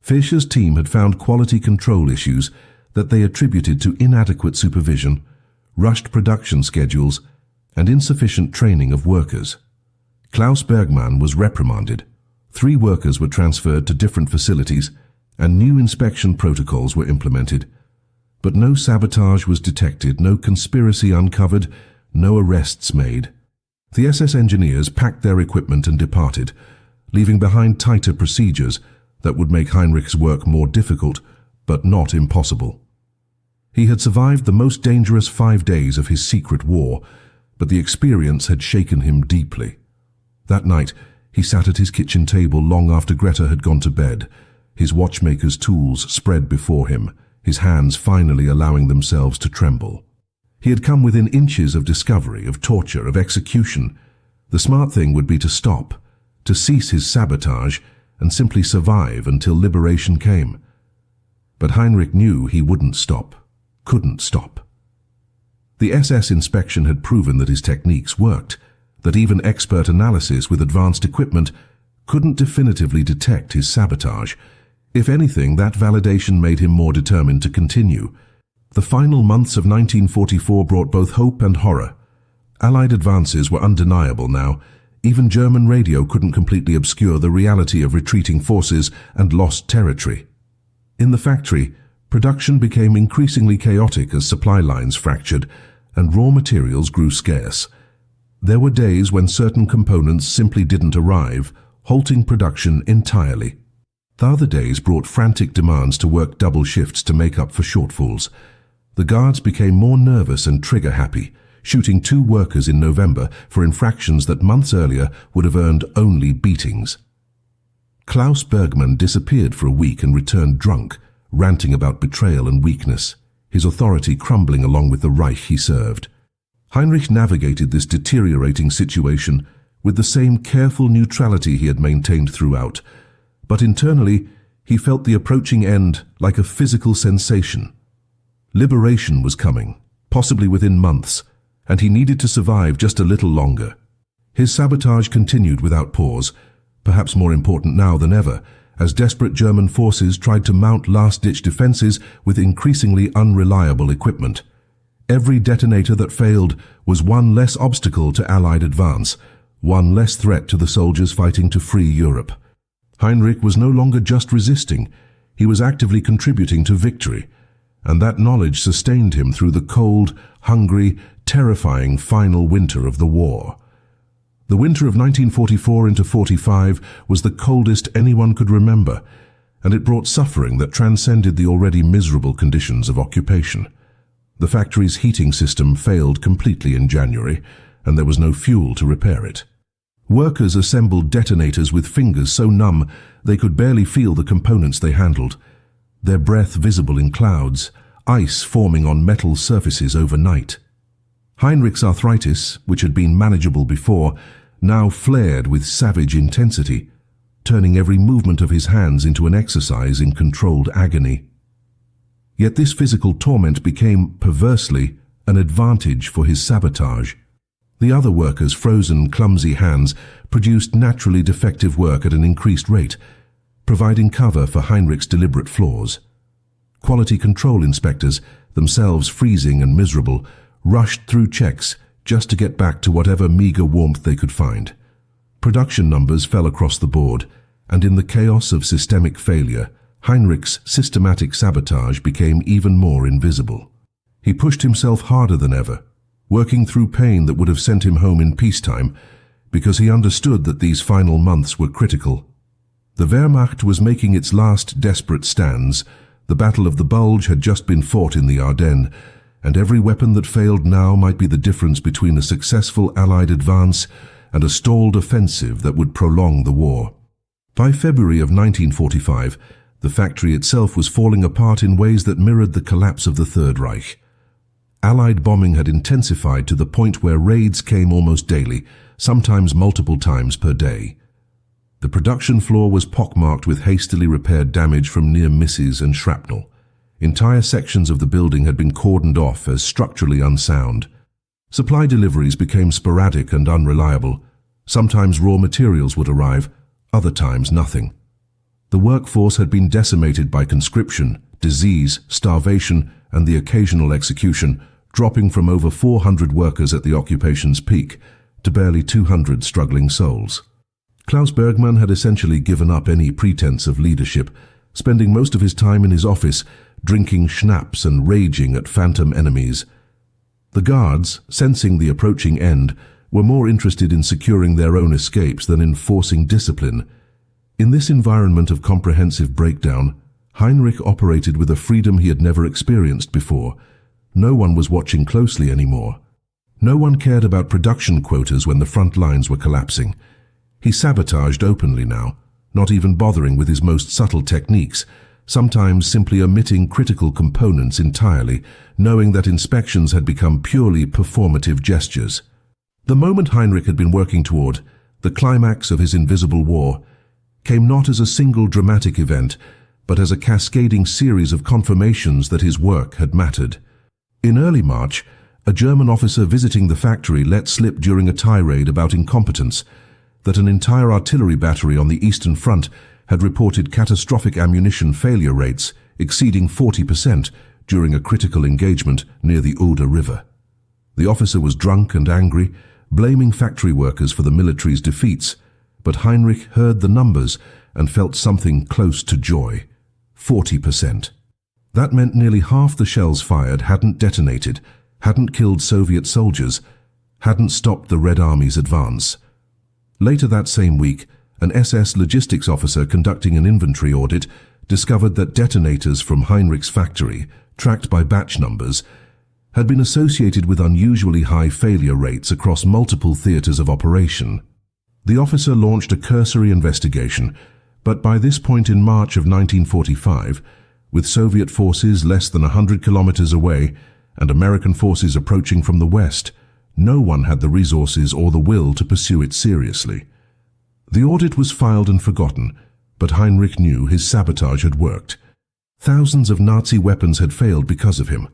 Fischer's team had found quality control issues that they attributed to inadequate supervision, rushed production schedules, and insufficient training of workers. Klaus Bergmann was reprimanded. 3 workers were transferred to different facilities, and new inspection protocols were implemented. But no sabotage was detected, no conspiracy uncovered, no arrests made. The SS engineers packed their equipment and departed, leaving behind tighter procedures that would make Heinrich's work more difficult, but not impossible. He had survived the most dangerous 5 days of his secret war, but the experience had shaken him deeply. That night, he sat at his kitchen table long after Greta had gone to bed, his watchmaker's tools spread before him, his hands finally allowing themselves to tremble. He had come within inches of discovery, of torture, of execution. The smart thing would be to stop, to cease his sabotage, and simply survive until liberation came. But Heinrich knew he wouldn't stop, couldn't stop. The SS inspection had proven that his techniques worked, that even expert analysis with advanced equipment couldn't definitively detect his sabotage. If anything, that validation made him more determined to continue. The final months of 1944 brought both hope and horror. Allied advances were undeniable now. Even German radio couldn't completely obscure the reality of retreating forces and lost territory. In the factory, production became increasingly chaotic as supply lines fractured and raw materials grew scarce. There were days when certain components simply didn't arrive, halting production entirely. The other days brought frantic demands to work double shifts to make up for shortfalls. The guards became more nervous and trigger-happy, shooting 2 workers in November for infractions that months earlier would have earned only beatings. Klaus Bergmann disappeared for a week and returned drunk, ranting about betrayal and weakness, his authority crumbling along with the Reich he served. Heinrich navigated this deteriorating situation with the same careful neutrality he had maintained throughout, but internally he felt the approaching end like a physical sensation. Liberation was coming, possibly within months, and he needed to survive just a little longer. His sabotage continued without pause, perhaps more important now than ever, as desperate German forces tried to mount last-ditch defenses with increasingly unreliable equipment. Every detonator that failed was one less obstacle to Allied advance, one less threat to the soldiers fighting to free Europe. Heinrich was no longer just resisting, he was actively contributing to victory, and that knowledge sustained him through the cold, hungry, terrifying final winter of the war. The winter of 1944 into 45 was the coldest anyone could remember, and it brought suffering that transcended the already miserable conditions of occupation. The factory's heating system failed completely in January, and there was no fuel to repair it. Workers assembled detonators with fingers so numb they could barely feel the components they handled, their breath visible in clouds, ice forming on metal surfaces overnight. Heinrich's arthritis, which had been manageable before, now flared with savage intensity, turning every movement of his hands into an exercise in controlled agony. Yet this physical torment became, perversely, an advantage for his sabotage. The other workers' frozen, clumsy hands produced naturally defective work at an increased rate, providing cover for Heinrich's deliberate flaws. Quality control inspectors, themselves freezing and miserable, rushed through checks just to get back to whatever meager warmth they could find. Production numbers fell across the board, and in the chaos of systemic failure, Heinrich's systematic sabotage became even more invisible. He pushed himself harder than ever, working through pain that would have sent him home in peacetime, because he understood that these final months were critical. The Wehrmacht was making its last desperate stands. The Battle of the Bulge had just been fought in the Ardennes, and every weapon that failed now might be the difference between a successful Allied advance and a stalled offensive that would prolong the war. By February of 1945, the factory itself was falling apart in ways that mirrored the collapse of the Third Reich. Allied bombing had intensified to the point where raids came almost daily, sometimes multiple times per day. The production floor was pockmarked with hastily repaired damage from near misses and shrapnel. Entire sections of the building had been cordoned off as structurally unsound. Supply deliveries became sporadic and unreliable. Sometimes raw materials would arrive, other times nothing. The workforce had been decimated by conscription, disease, starvation, and the occasional execution, dropping from over 400 workers at the occupation's peak to barely 200 struggling souls. Klaus Bergmann had essentially given up any pretense of leadership, spending most of his time in his office drinking schnapps and raging at phantom enemies. The guards, sensing the approaching end, were more interested in securing their own escapes than in forcing discipline. In this environment of comprehensive breakdown, Heinrich operated with a freedom he had never experienced before. No one was watching closely anymore. No one cared about production quotas when the front lines were collapsing. He sabotaged openly now, not even bothering with his most subtle techniques, sometimes simply omitting critical components entirely, knowing that inspections had become purely performative gestures. The moment Heinrich had been working toward, the climax of his invisible war, came not as a single dramatic event, but as a cascading series of confirmations that his work had mattered. In early March, a German officer visiting the factory let slip during a tirade about incompetence that an entire artillery battery on the Eastern Front had reported catastrophic ammunition failure rates exceeding 40% during a critical engagement near the Oder River. The officer was drunk and angry, blaming factory workers for the military's defeats, but Heinrich heard the numbers and felt something close to joy. 40%. That meant nearly half the shells fired hadn't detonated, hadn't killed Soviet soldiers, hadn't stopped the Red Army's advance. Later that same week, an SS logistics officer conducting an inventory audit discovered that detonators from Heinrich's factory, tracked by batch numbers, had been associated with unusually high failure rates across multiple theaters of operation. The officer launched a cursory investigation, but by this point in March of 1945, with Soviet forces less than 100 kilometers away and American forces approaching from the west, no one had the resources or the will to pursue it seriously. The audit was filed and forgotten, but Heinrich knew his sabotage had worked. Thousands of Nazi weapons had failed because of him.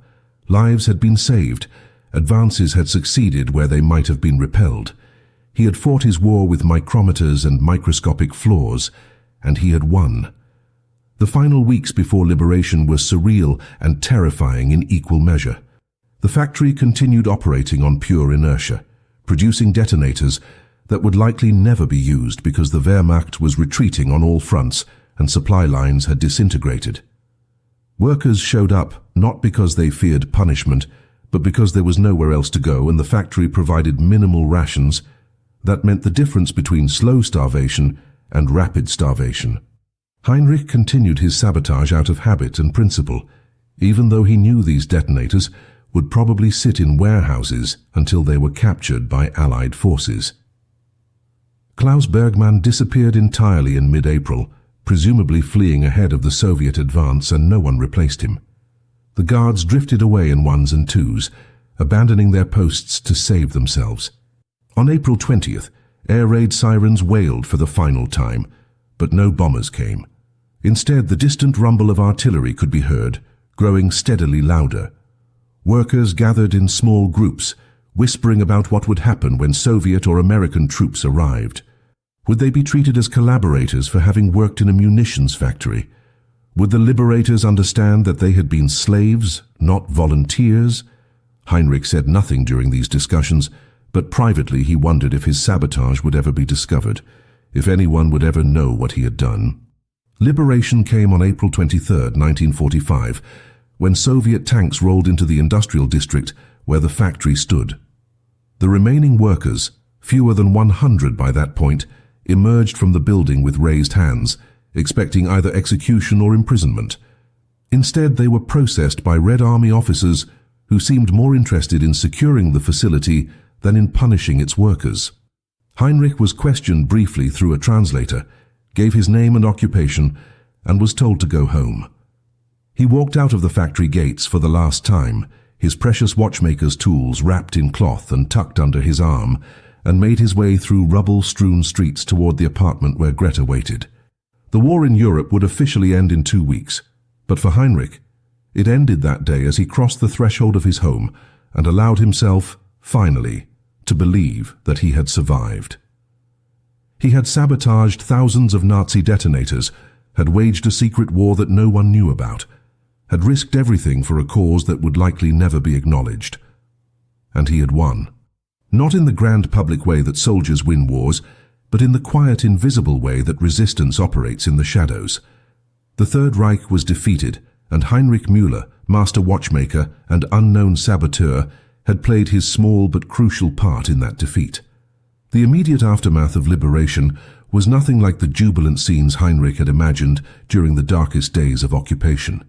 Lives had been saved. Advances had succeeded where they might have been repelled. He had fought his war with micrometers and microscopic flaws, and he had won. The final weeks before liberation were surreal and terrifying in equal measure. The factory continued operating on pure inertia, producing detonators that would likely never be used because the Wehrmacht was retreating on all fronts and supply lines had disintegrated. Workers showed up not because they feared punishment, but because there was nowhere else to go and the factory provided minimal rations. That meant the difference between slow starvation and rapid starvation. Heinrich continued his sabotage out of habit and principle, even though he knew these detonators would probably sit in warehouses until they were captured by Allied forces. Klaus Bergmann disappeared entirely in mid-April, presumably fleeing ahead of the Soviet advance, and no one replaced him. The guards drifted away in ones and twos, abandoning their posts to save themselves. On April 20th, air raid sirens wailed for the final time, but no bombers came. Instead, the distant rumble of artillery could be heard, growing steadily louder. Workers gathered in small groups, whispering about what would happen when Soviet or American troops arrived. Would they be treated as collaborators for having worked in a munitions factory? Would the liberators understand that they had been slaves, not volunteers? Heinrich said nothing during these discussions, but privately he wondered if his sabotage would ever be discovered, if anyone would ever know what he had done. Liberation came on April 23, 1945, when Soviet tanks rolled into the industrial district where the factory stood. The remaining workers, fewer than 100 by that point, emerged from the building with raised hands, expecting either execution or imprisonment. Instead, they were processed by Red Army officers who seemed more interested in securing the facility than in punishing its workers. Heinrich was questioned briefly through a translator, gave his name and occupation, and was told to go home. He walked out of the factory gates for the last time, his precious watchmaker's tools wrapped in cloth and tucked under his arm, and made his way through rubble-strewn streets toward the apartment where Greta waited. The war in Europe would officially end in 2 weeks, but for Heinrich, it ended that day as he crossed the threshold of his home and allowed himself, finally, to believe that he had survived. He had sabotaged thousands of Nazi detonators, had waged a secret war that no one knew about, had risked everything for a cause that would likely never be acknowledged. And he had won. Not in the grand public way that soldiers win wars, but in the quiet, invisible way that resistance operates in the shadows. The Third Reich was defeated, and Heinrich Müller, master watchmaker and unknown saboteur, had played his small but crucial part in that defeat. The immediate aftermath of liberation was nothing like the jubilant scenes Heinrich had imagined during the darkest days of occupation.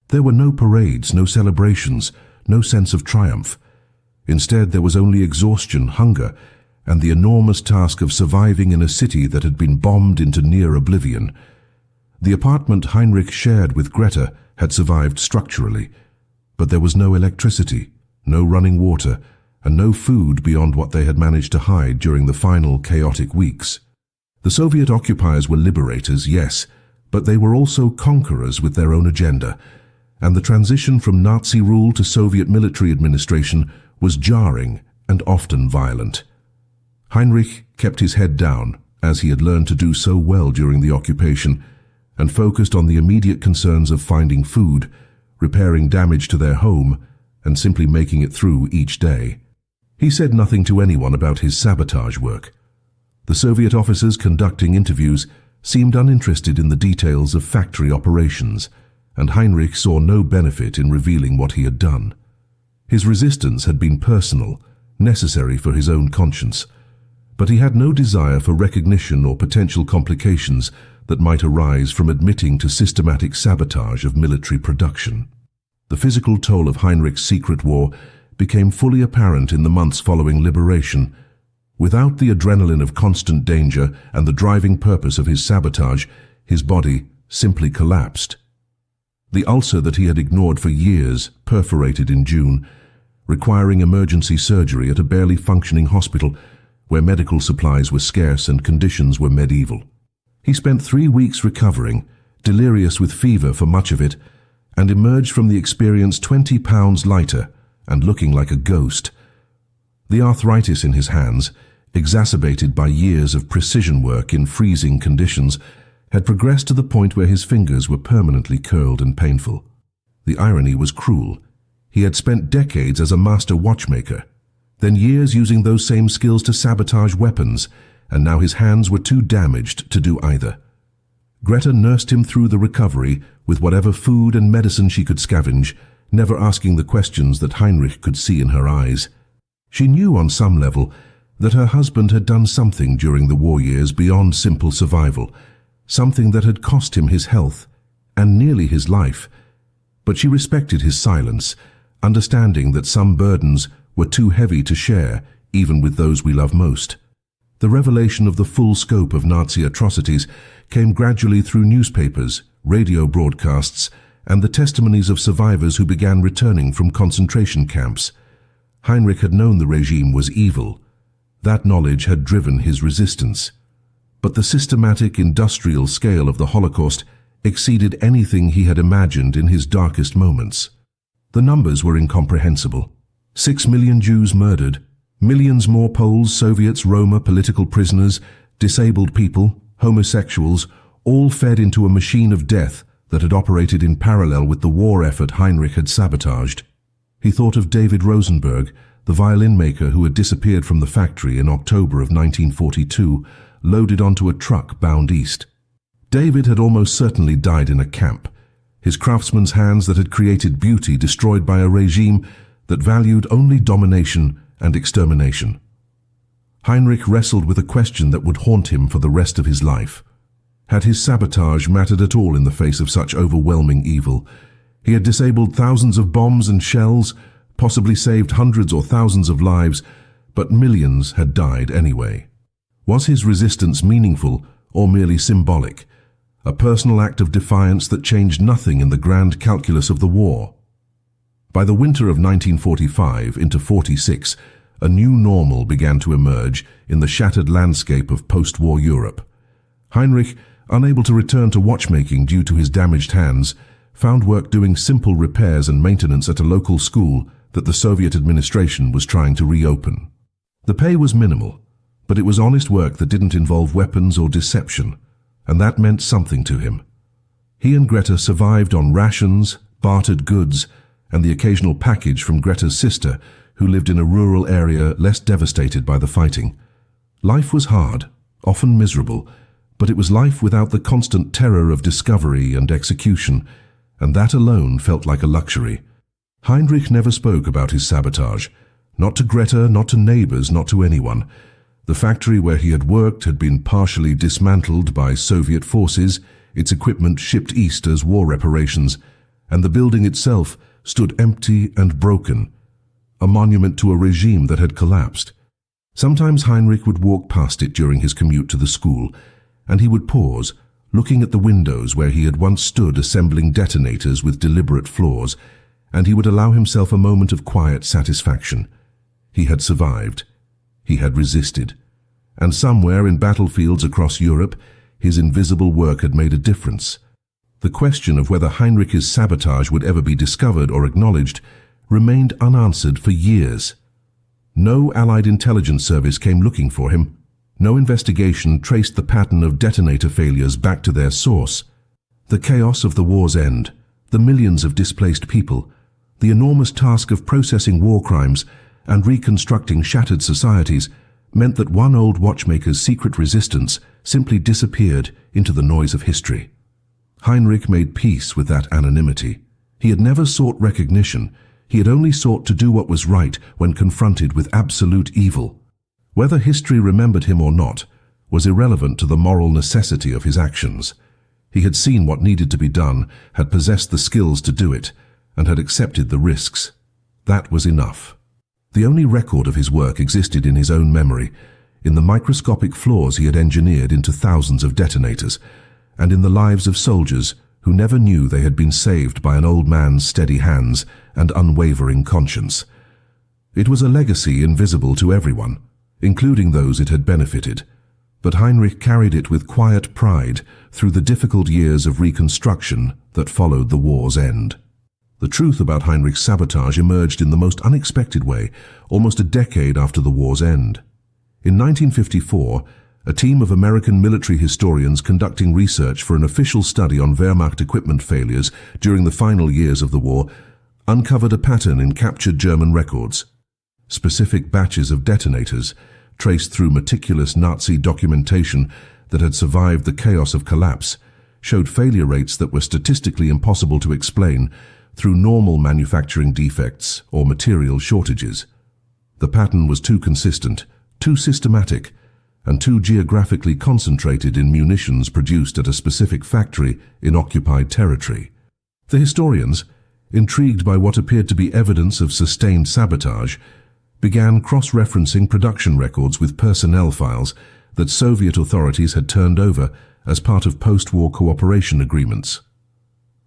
There were no parades, no celebrations, no sense of triumph. Instead, there was only exhaustion, hunger, and the enormous task of surviving in a city that had been bombed into near oblivion. The apartment Heinrich shared with Greta had survived structurally, but there was no electricity, no running water, and no food beyond what they had managed to hide during the final chaotic weeks. The Soviet occupiers were liberators, yes, But they were also conquerors with their own agenda, and the transition from Nazi rule to Soviet military administration was jarring and often violent. Heinrich kept his head down, as he had learned to do so well during the occupation, and focused on the immediate concerns of finding food, repairing damage to their home, and simply making it through each day. He said nothing to anyone about his sabotage work. The Soviet officers conducting interviews seemed uninterested in the details of factory operations, and Heinrich saw no benefit in revealing what he had done. His resistance had been personal, necessary for his own conscience, but he had no desire for recognition or potential complications that might arise from admitting to systematic sabotage of military production. The physical toll of Heinrich's secret war became fully apparent in the months following liberation. Without the adrenaline of constant danger and the driving purpose of his sabotage, his body simply collapsed. The ulcer that he had ignored for years perforated in June, requiring emergency surgery at a barely functioning hospital where medical supplies were scarce and conditions were medieval. He spent 3 weeks recovering, delirious with fever for much of it, and emerged from the experience 20 pounds lighter and looking like a ghost. The arthritis in his hands, exacerbated by years of precision work in freezing conditions, had progressed to the point where his fingers were permanently curled and painful. The irony was cruel. He had spent decades as a master watchmaker, then years using those same skills to sabotage weapons, and now his hands were too damaged to do either. Greta nursed him through the recovery with whatever food and medicine she could scavenge, never asking the questions that Heinrich could see in her eyes. She knew on some level that her husband had done something during the war years beyond simple survival, something that had cost him his health and nearly his life. But she respected his silence, understanding that some burdens were too heavy to share, even with those we love most. The revelation of the full scope of Nazi atrocities came gradually through newspapers, radio broadcasts, and the testimonies of survivors who began returning from concentration camps. Heinrich had known the regime was evil. That knowledge had driven his resistance. But the systematic industrial scale of the Holocaust exceeded anything he had imagined in his darkest moments. The numbers were incomprehensible. 6 million Jews murdered, millions more Poles, Soviets, Roma, political prisoners, disabled people, homosexuals, all fed into a machine of death that had operated in parallel with the war effort Heinrich had sabotaged. He thought of David Rosenberg, the violin maker who had disappeared from the factory in October of 1942, loaded onto a truck bound east. David had almost certainly died in a camp, his craftsman's hands that had created beauty destroyed by a regime that valued only domination and extermination. Heinrich wrestled with a question that would haunt him for the rest of his life. Had his sabotage mattered at all in the face of such overwhelming evil? He had disabled thousands of bombs and shells, possibly saved hundreds or thousands of lives, but millions had died anyway. Was his resistance meaningful or merely symbolic? A personal act of defiance that changed nothing in the grand calculus of the war? By the winter of 1945 into 46, a new normal began to emerge in the shattered landscape of post-war Europe. Heinrich, unable to return to watchmaking due to his damaged hands, found work doing simple repairs and maintenance at a local school that the Soviet administration was trying to reopen. The pay was minimal, but it was honest work that didn't involve weapons or deception, and that meant something to him. He and Greta survived on rations, bartered goods, and the occasional package from Greta's sister, who lived in a rural area less devastated by the fighting. Life was hard, often miserable, but it was life without the constant terror of discovery and execution, and that alone felt like a luxury. Heinrich never spoke about his sabotage, not to Greta, not to neighbors, not to anyone. The factory where he had worked had been partially dismantled by Soviet forces, its equipment shipped east as war reparations, and the building itself stood empty and broken, a monument to a regime that had collapsed. Sometimes Heinrich would walk past it during his commute to the school, and he would pause, looking at the windows where he had once stood assembling detonators with deliberate flaws, and he would allow himself a moment of quiet satisfaction. He had survived. He had resisted. And somewhere in battlefields across Europe, his invisible work had made a difference. The question of whether Heinrich's sabotage would ever be discovered or acknowledged remained unanswered for years. No Allied intelligence service came looking for him. No investigation traced the pattern of detonator failures back to their source. The chaos of the war's end, the millions of displaced people, the enormous task of processing war crimes and reconstructing shattered societies meant that one old watchmaker's secret resistance simply disappeared into the noise of history. Heinrich made peace with that anonymity. He had never sought recognition. He had only sought to do what was right when confronted with absolute evil. Whether history remembered him or not was irrelevant to the moral necessity of his actions. He had seen what needed to be done, had possessed the skills to do it, and had accepted the risks. That was enough. The only record of his work existed in his own memory, in the microscopic flaws he had engineered into thousands of detonators, and in the lives of soldiers who never knew they had been saved by an old man's steady hands and unwavering conscience. It was a legacy invisible to everyone, including those it had benefited, but Heinrich carried it with quiet pride through the difficult years of reconstruction that followed the war's end. The truth about Heinrich's sabotage emerged in the most unexpected way, almost a decade after the war's end. In 1954, a team of American military historians conducting research for an official study on Wehrmacht equipment failures during the final years of the war uncovered a pattern in captured German records. Specific batches of detonators, traced through meticulous Nazi documentation that had survived the chaos of collapse, showed failure rates that were statistically impossible to explain through normal manufacturing defects or material shortages. The pattern was too consistent, too systematic, and too geographically concentrated in munitions produced at a specific factory in occupied territory. The historians, intrigued by what appeared to be evidence of sustained sabotage, began cross-referencing production records with personnel files that Soviet authorities had turned over as part of post-war cooperation agreements.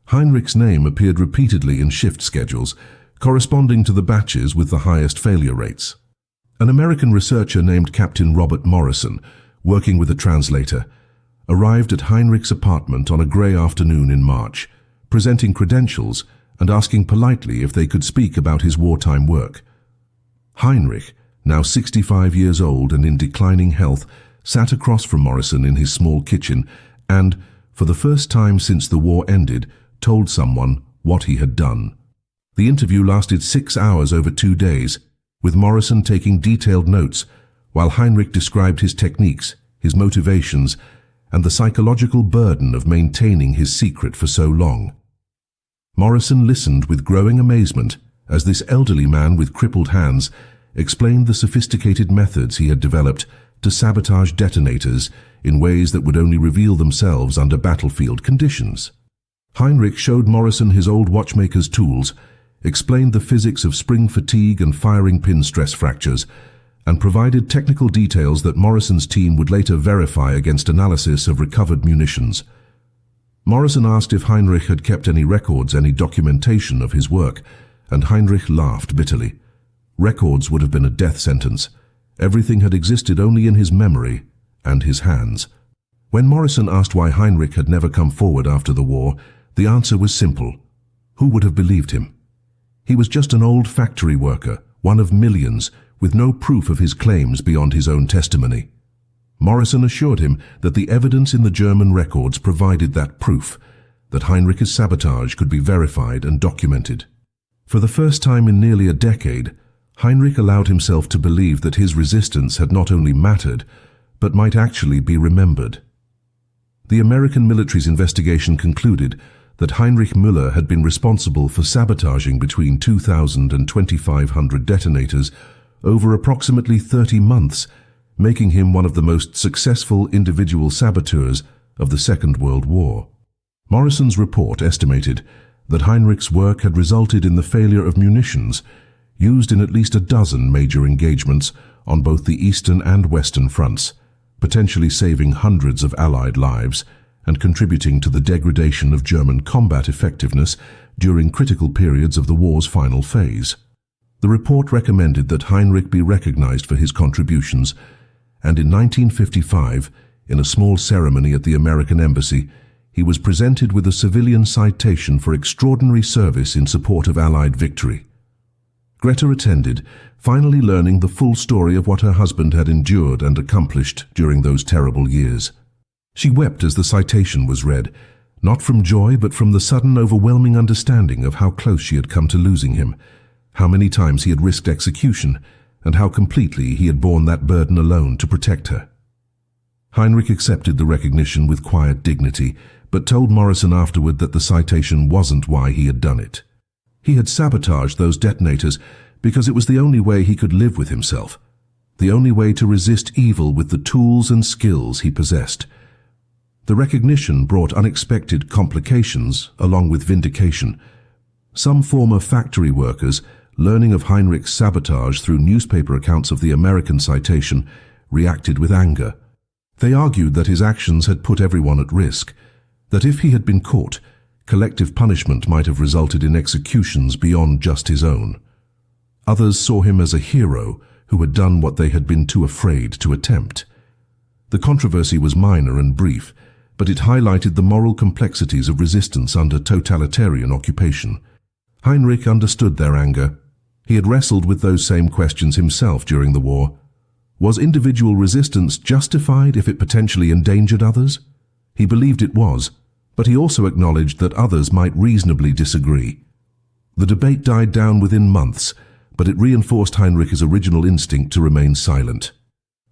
Heinrich's name appeared repeatedly in shift schedules, corresponding to the batches with the highest failure rates. An American researcher named Captain Robert Morrison, working with a translator, arrived at Heinrich's apartment on a grey afternoon in March, presenting credentials and asking politely if they could speak about his wartime work. Heinrich, now 65 years old and in declining health, sat across from Morrison in his small kitchen and, for the first time since the war ended, told someone what he had done. The interview lasted 6 hours over 2 days, with Morrison taking detailed notes, while Heinrich described his techniques, his motivations, and the psychological burden of maintaining his secret for so long. Morrison listened with growing amazement as this elderly man with crippled hands explained the sophisticated methods he had developed to sabotage detonators in ways that would only reveal themselves under battlefield conditions. Heinrich showed Morrison his old watchmaker's tools, explained the physics of spring fatigue and firing pin stress fractures, and provided technical details that Morrison's team would later verify against analysis of recovered munitions. Morrison asked if Heinrich had kept any records, any documentation of his work, and Heinrich laughed bitterly. Records would have been a death sentence. Everything had existed only in his memory and his hands. When Morrison asked why Heinrich had never come forward after the war, the answer was simple. Who would have believed him? He was just an old factory worker, one of millions, with no proof of his claims beyond his own testimony. Morrison assured him that the evidence in the German records provided that proof, that Heinrich's sabotage could be verified and documented. For the first time in nearly a decade, Heinrich allowed himself to believe that his resistance had not only mattered, but might actually be remembered. The American military's investigation concluded that Heinrich Müller had been responsible for sabotaging between 2,000 and 2,500 detonators over approximately 30 months, making him one of the most successful individual saboteurs of the Second World War. Morrison's report estimated that Heinrich's work had resulted in the failure of munitions used in at least a dozen major engagements on both the eastern and western fronts, potentially saving hundreds of Allied lives and contributing to the degradation of German combat effectiveness during critical periods of the war's final phase. The report recommended that Heinrich be recognized for his contributions, and in 1955 in a small ceremony at the American Embassy, he was presented with a civilian citation for extraordinary service in support of Allied victory. Greta attended, finally learning the full story of what her husband had endured and accomplished during those terrible years. She wept as the citation was read, not from joy but from the sudden overwhelming understanding of how close she had come to losing him, how many times he had risked execution, and how completely he had borne that burden alone to protect her. Heinrich accepted the recognition with quiet dignity, but told Morrison afterward that the citation wasn't why he had done it. He had sabotaged those detonators because it was the only way he could live with himself, the only way to resist evil with the tools and skills he possessed. The recognition brought unexpected complications along with vindication. Some former factory workers, learning of Heinrich's sabotage through newspaper accounts of the American citation, reacted with anger. They argued that his actions had put everyone at risk, that if he had been caught, collective punishment might have resulted in executions beyond just his own. Others saw him as a hero who had done what they had been too afraid to attempt. The controversy was minor and brief, but it highlighted the moral complexities of resistance under totalitarian occupation. Heinrich understood their anger. He had wrestled with those same questions himself during the war. Was individual resistance justified if it potentially endangered others? He believed it was, but he also acknowledged that others might reasonably disagree. The debate died down within months, but it reinforced Heinrich's original instinct to remain silent.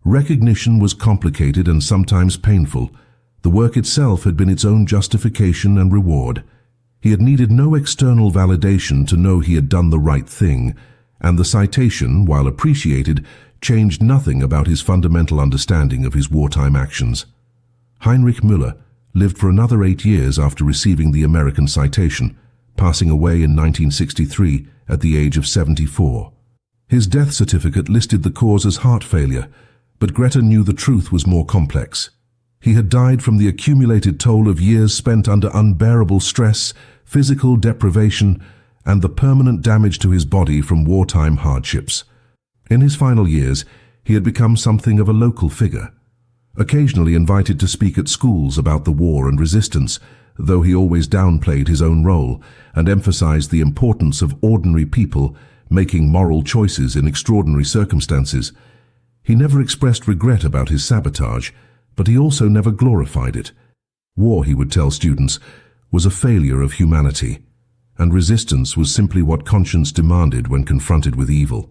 Recognition was complicated and sometimes painful. The work itself had been its own justification and reward. He had needed no external validation to know he had done the right thing, and the citation, while appreciated, changed nothing about his fundamental understanding of his wartime actions. Heinrich Müller lived for another 8 years after receiving the American citation, passing away in 1963 at the age of 74. His death certificate listed the cause as heart failure, but Greta knew the truth was more complex. He had died from the accumulated toll of years spent under unbearable stress, physical deprivation, and the permanent damage to his body from wartime hardships. In his final years, he had become something of a local figure. Occasionally invited to speak at schools about the war and resistance, though he always downplayed his own role and emphasized the importance of ordinary people making moral choices in extraordinary circumstances. He never expressed regret about his sabotage, but he also never glorified it. War, he would tell students, was a failure of humanity, and resistance was simply what conscience demanded when confronted with evil.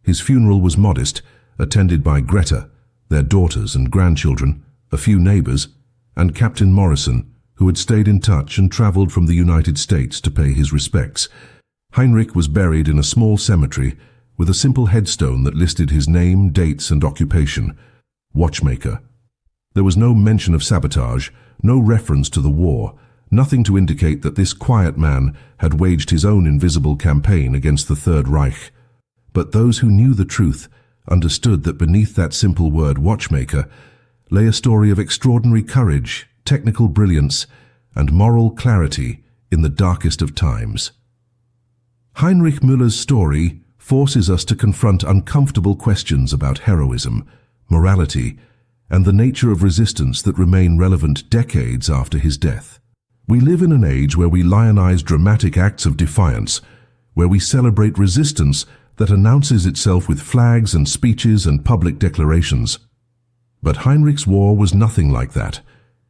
His funeral was modest, attended by Greta, their daughters and grandchildren, a few neighbors, and Captain Morrison, who had stayed in touch and traveled from the United States to pay his respects. Heinrich was buried in a small cemetery with a simple headstone that listed his name, dates, and occupation, Watchmaker. There was no mention of sabotage, no reference to the war, nothing to indicate that this quiet man had waged his own invisible campaign against the Third Reich. But those who knew the truth understood that beneath that simple word Watchmaker lay a story of extraordinary courage, technical brilliance, and moral clarity in the darkest of times. Heinrich Müller's story forces us to confront uncomfortable questions about heroism, morality, and the nature of resistance that remain relevant decades after his death. We live in an age where we lionize dramatic acts of defiance, where we celebrate resistance that announces itself with flags and speeches and public declarations. But Heinrich's war was nothing like that.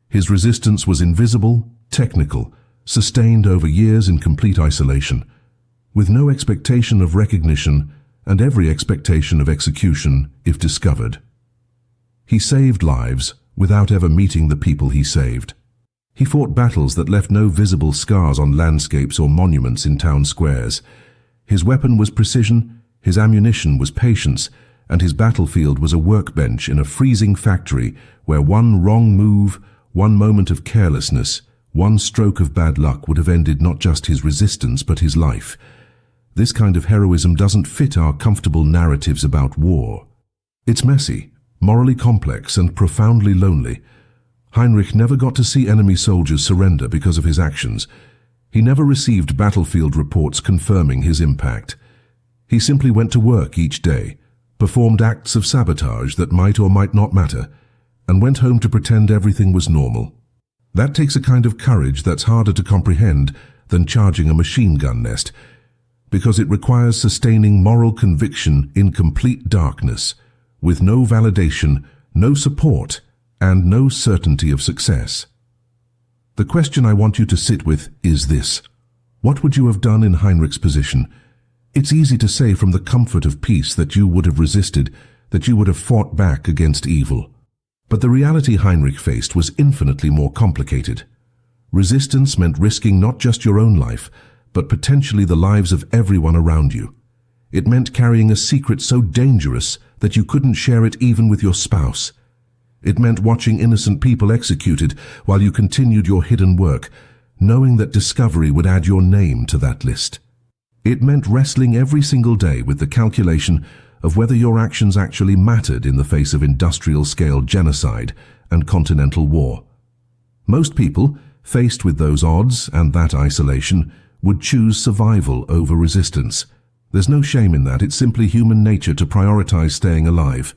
His resistance was invisible, technical, sustained over years in complete isolation, with no expectation of recognition and every expectation of execution if discovered. He saved lives without ever meeting the people he saved. He fought battles that left no visible scars on landscapes or monuments in town squares. His weapon was precision, his ammunition was patience, and his battlefield was a workbench in a freezing factory where one wrong move, one moment of carelessness, one stroke of bad luck would have ended not just his resistance but his life. This kind of heroism doesn't fit our comfortable narratives about war. It's messy, morally complex, and profoundly lonely. Heinrich never got to see enemy soldiers surrender because of his actions. He never received battlefield reports confirming his impact. He simply went to work each day, performed acts of sabotage that might or might not matter, and went home to pretend everything was normal. That takes a kind of courage that's harder to comprehend than charging a machine gun nest, because it requires sustaining moral conviction in complete darkness, with no validation, no support, and no certainty of success. The question I want you to sit with is this: what would you have done in Heinrich's position? It's easy to say from the comfort of peace that you would have resisted, that you would have fought back against evil. But the reality Heinrich faced was infinitely more complicated. Resistance meant risking not just your own life, but potentially the lives of everyone around you. It meant carrying a secret so dangerous that you couldn't share it even with your spouse. It meant watching innocent people executed while you continued your hidden work, knowing that discovery would add your name to that list. It meant wrestling every single day with the calculation of whether your actions actually mattered in the face of industrial-scale genocide and continental war. Most people, faced with those odds and that isolation, would choose survival over resistance. There's no shame in that. It's simply human nature to prioritize staying alive.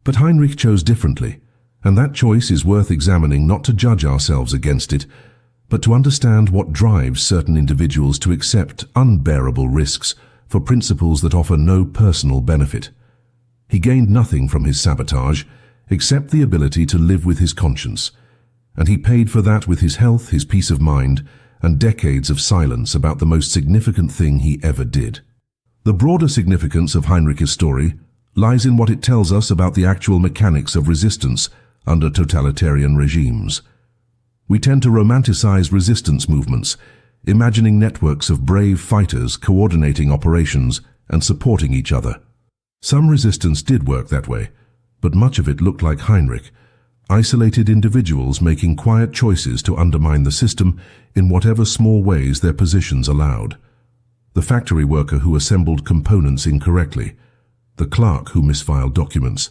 But Heinrich chose differently, and that choice is worth examining, not to judge ourselves against it, but to understand what drives certain individuals to accept unbearable risks for principles that offer no personal benefit. He gained nothing from his sabotage except the ability to live with his conscience, and he paid for that with his health, his peace of mind, and decades of silence about the most significant thing he ever did. The broader significance of Heinrich's story lies in what it tells us about the actual mechanics of resistance under totalitarian regimes. We tend to romanticize resistance movements, imagining networks of brave fighters coordinating operations and supporting each other. Some resistance did work that way, but much of it looked like Heinrich, isolated individuals making quiet choices to undermine the system in whatever small ways their positions allowed. The factory worker who assembled components incorrectly, the clerk who misfiled documents,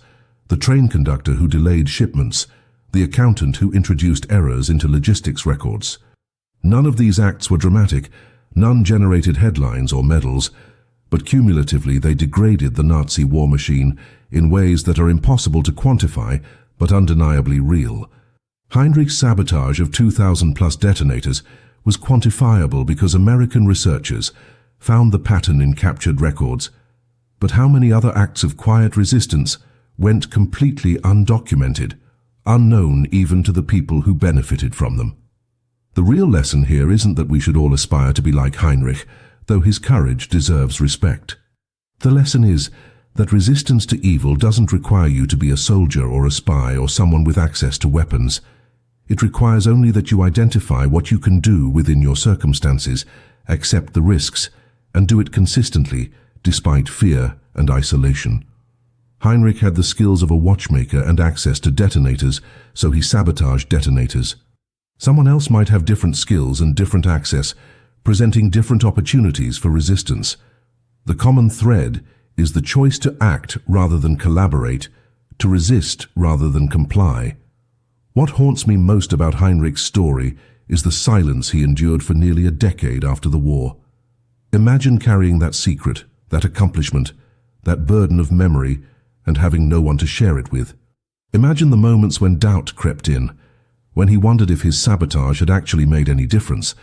the train conductor who delayed shipments, the accountant who introduced errors into logistics records. None of these acts were dramatic, none generated headlines or medals, but cumulatively they degraded the Nazi war machine in ways that are impossible to quantify but undeniably real. Heinrich's sabotage of 2,000+ detonators was quantifiable because American researchers found the pattern in captured records. But how many other acts of quiet resistance went completely undocumented, unknown even to the people who benefited from them? The real lesson here isn't that we should all aspire to be like Heinrich, though his courage deserves respect. The lesson is that resistance to evil doesn't require you to be a soldier or a spy or someone with access to weapons. It requires only that you identify what you can do within your circumstances, accept the risks, and do it consistently, despite fear and isolation. Heinrich had the skills of a watchmaker and access to detonators, so he sabotaged detonators. Someone else might have different skills and different access, presenting different opportunities for resistance. The common thread is the choice to act rather than collaborate, to resist rather than comply. What haunts me most about Heinrich's story is the silence he endured for nearly a decade after the war. Imagine carrying that secret, that accomplishment, that burden of memory, and having no one to share it with. Imagine the moments when doubt crept in, when he wondered if his sabotage had actually made any difference,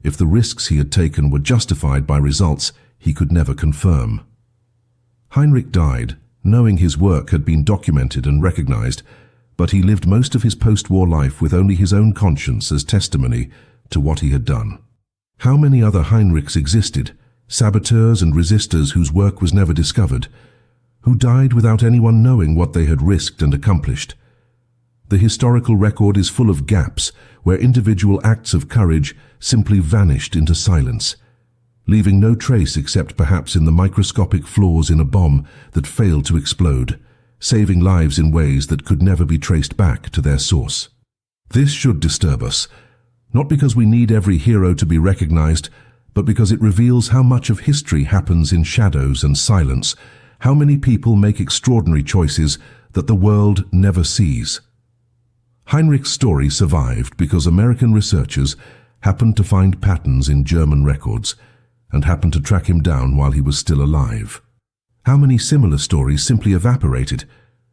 if the risks he had taken were justified by results he could never confirm. Heinrich died, knowing his work had been documented and recognized, but he lived most of his post-war life with only his own conscience as testimony to what he had done. How many other Heinrichs existed, saboteurs and resistors whose work was never discovered, who died without anyone knowing what they had risked and accomplished? The historical record is full of gaps where individual acts of courage simply vanished into silence, leaving no trace except perhaps in the microscopic flaws in a bomb that failed to explode, saving lives in ways that could never be traced back to their source. This should disturb us, not because we need every hero to be recognized, but because it reveals how much of history happens in shadows and silence, how many people make extraordinary choices that the world never sees. Heinrich's story survived because American researchers happened to find patterns in German records and happened to track him down while he was still alive. How many similar stories simply evaporated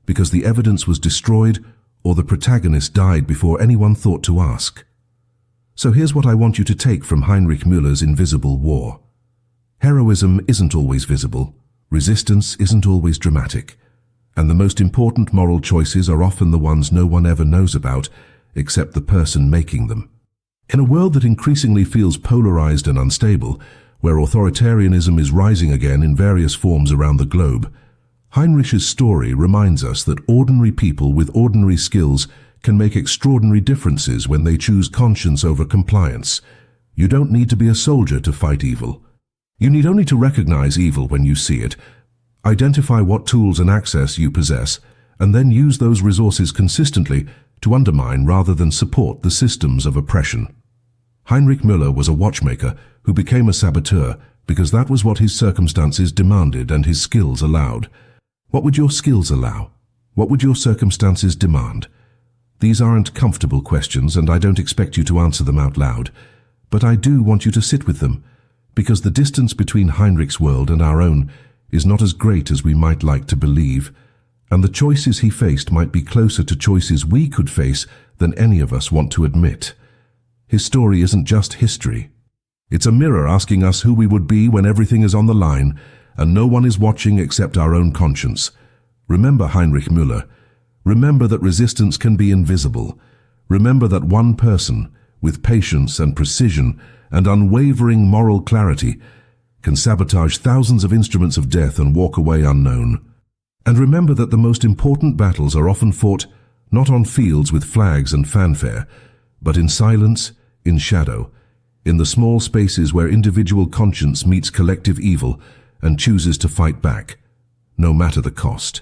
because the evidence was destroyed or the protagonist died before anyone thought to ask. So here's what I want you to take from Heinrich Müller's Invisible War. Heroism isn't always visible, resistance isn't always dramatic, and the most important moral choices are often the ones no one ever knows about, except the person making them. In a world that increasingly feels polarized and unstable, where authoritarianism is rising again in various forms around the globe, Heinrich's story reminds us that ordinary people with ordinary skills can make extraordinary differences when they choose conscience over compliance. You don't need to be a soldier to fight evil. You need only to recognize evil when you see it, identify what tools and access you possess, and then use those resources consistently to undermine rather than support the systems of oppression. Heinrich Müller was a watchmaker who became a saboteur because that was what his circumstances demanded and his skills allowed. What would your skills allow? What would your circumstances demand? These aren't comfortable questions, and I don't expect you to answer them out loud, but I do want you to sit with them, because the distance between Heinrich's world and our own is not as great as we might like to believe, and the choices he faced might be closer to choices we could face than any of us want to admit. His story isn't just history. It's a mirror asking us who we would be when everything is on the line and no one is watching except our own conscience. Remember Heinrich Müller. Remember that resistance can be invisible. Remember that one person, with patience and precision and unwavering moral clarity, can sabotage thousands of instruments of death and walk away unknown. And remember that the most important battles are often fought not on fields with flags and fanfare, but in silence, in shadow, in the small spaces where individual conscience meets collective evil and chooses to fight back, no matter the cost.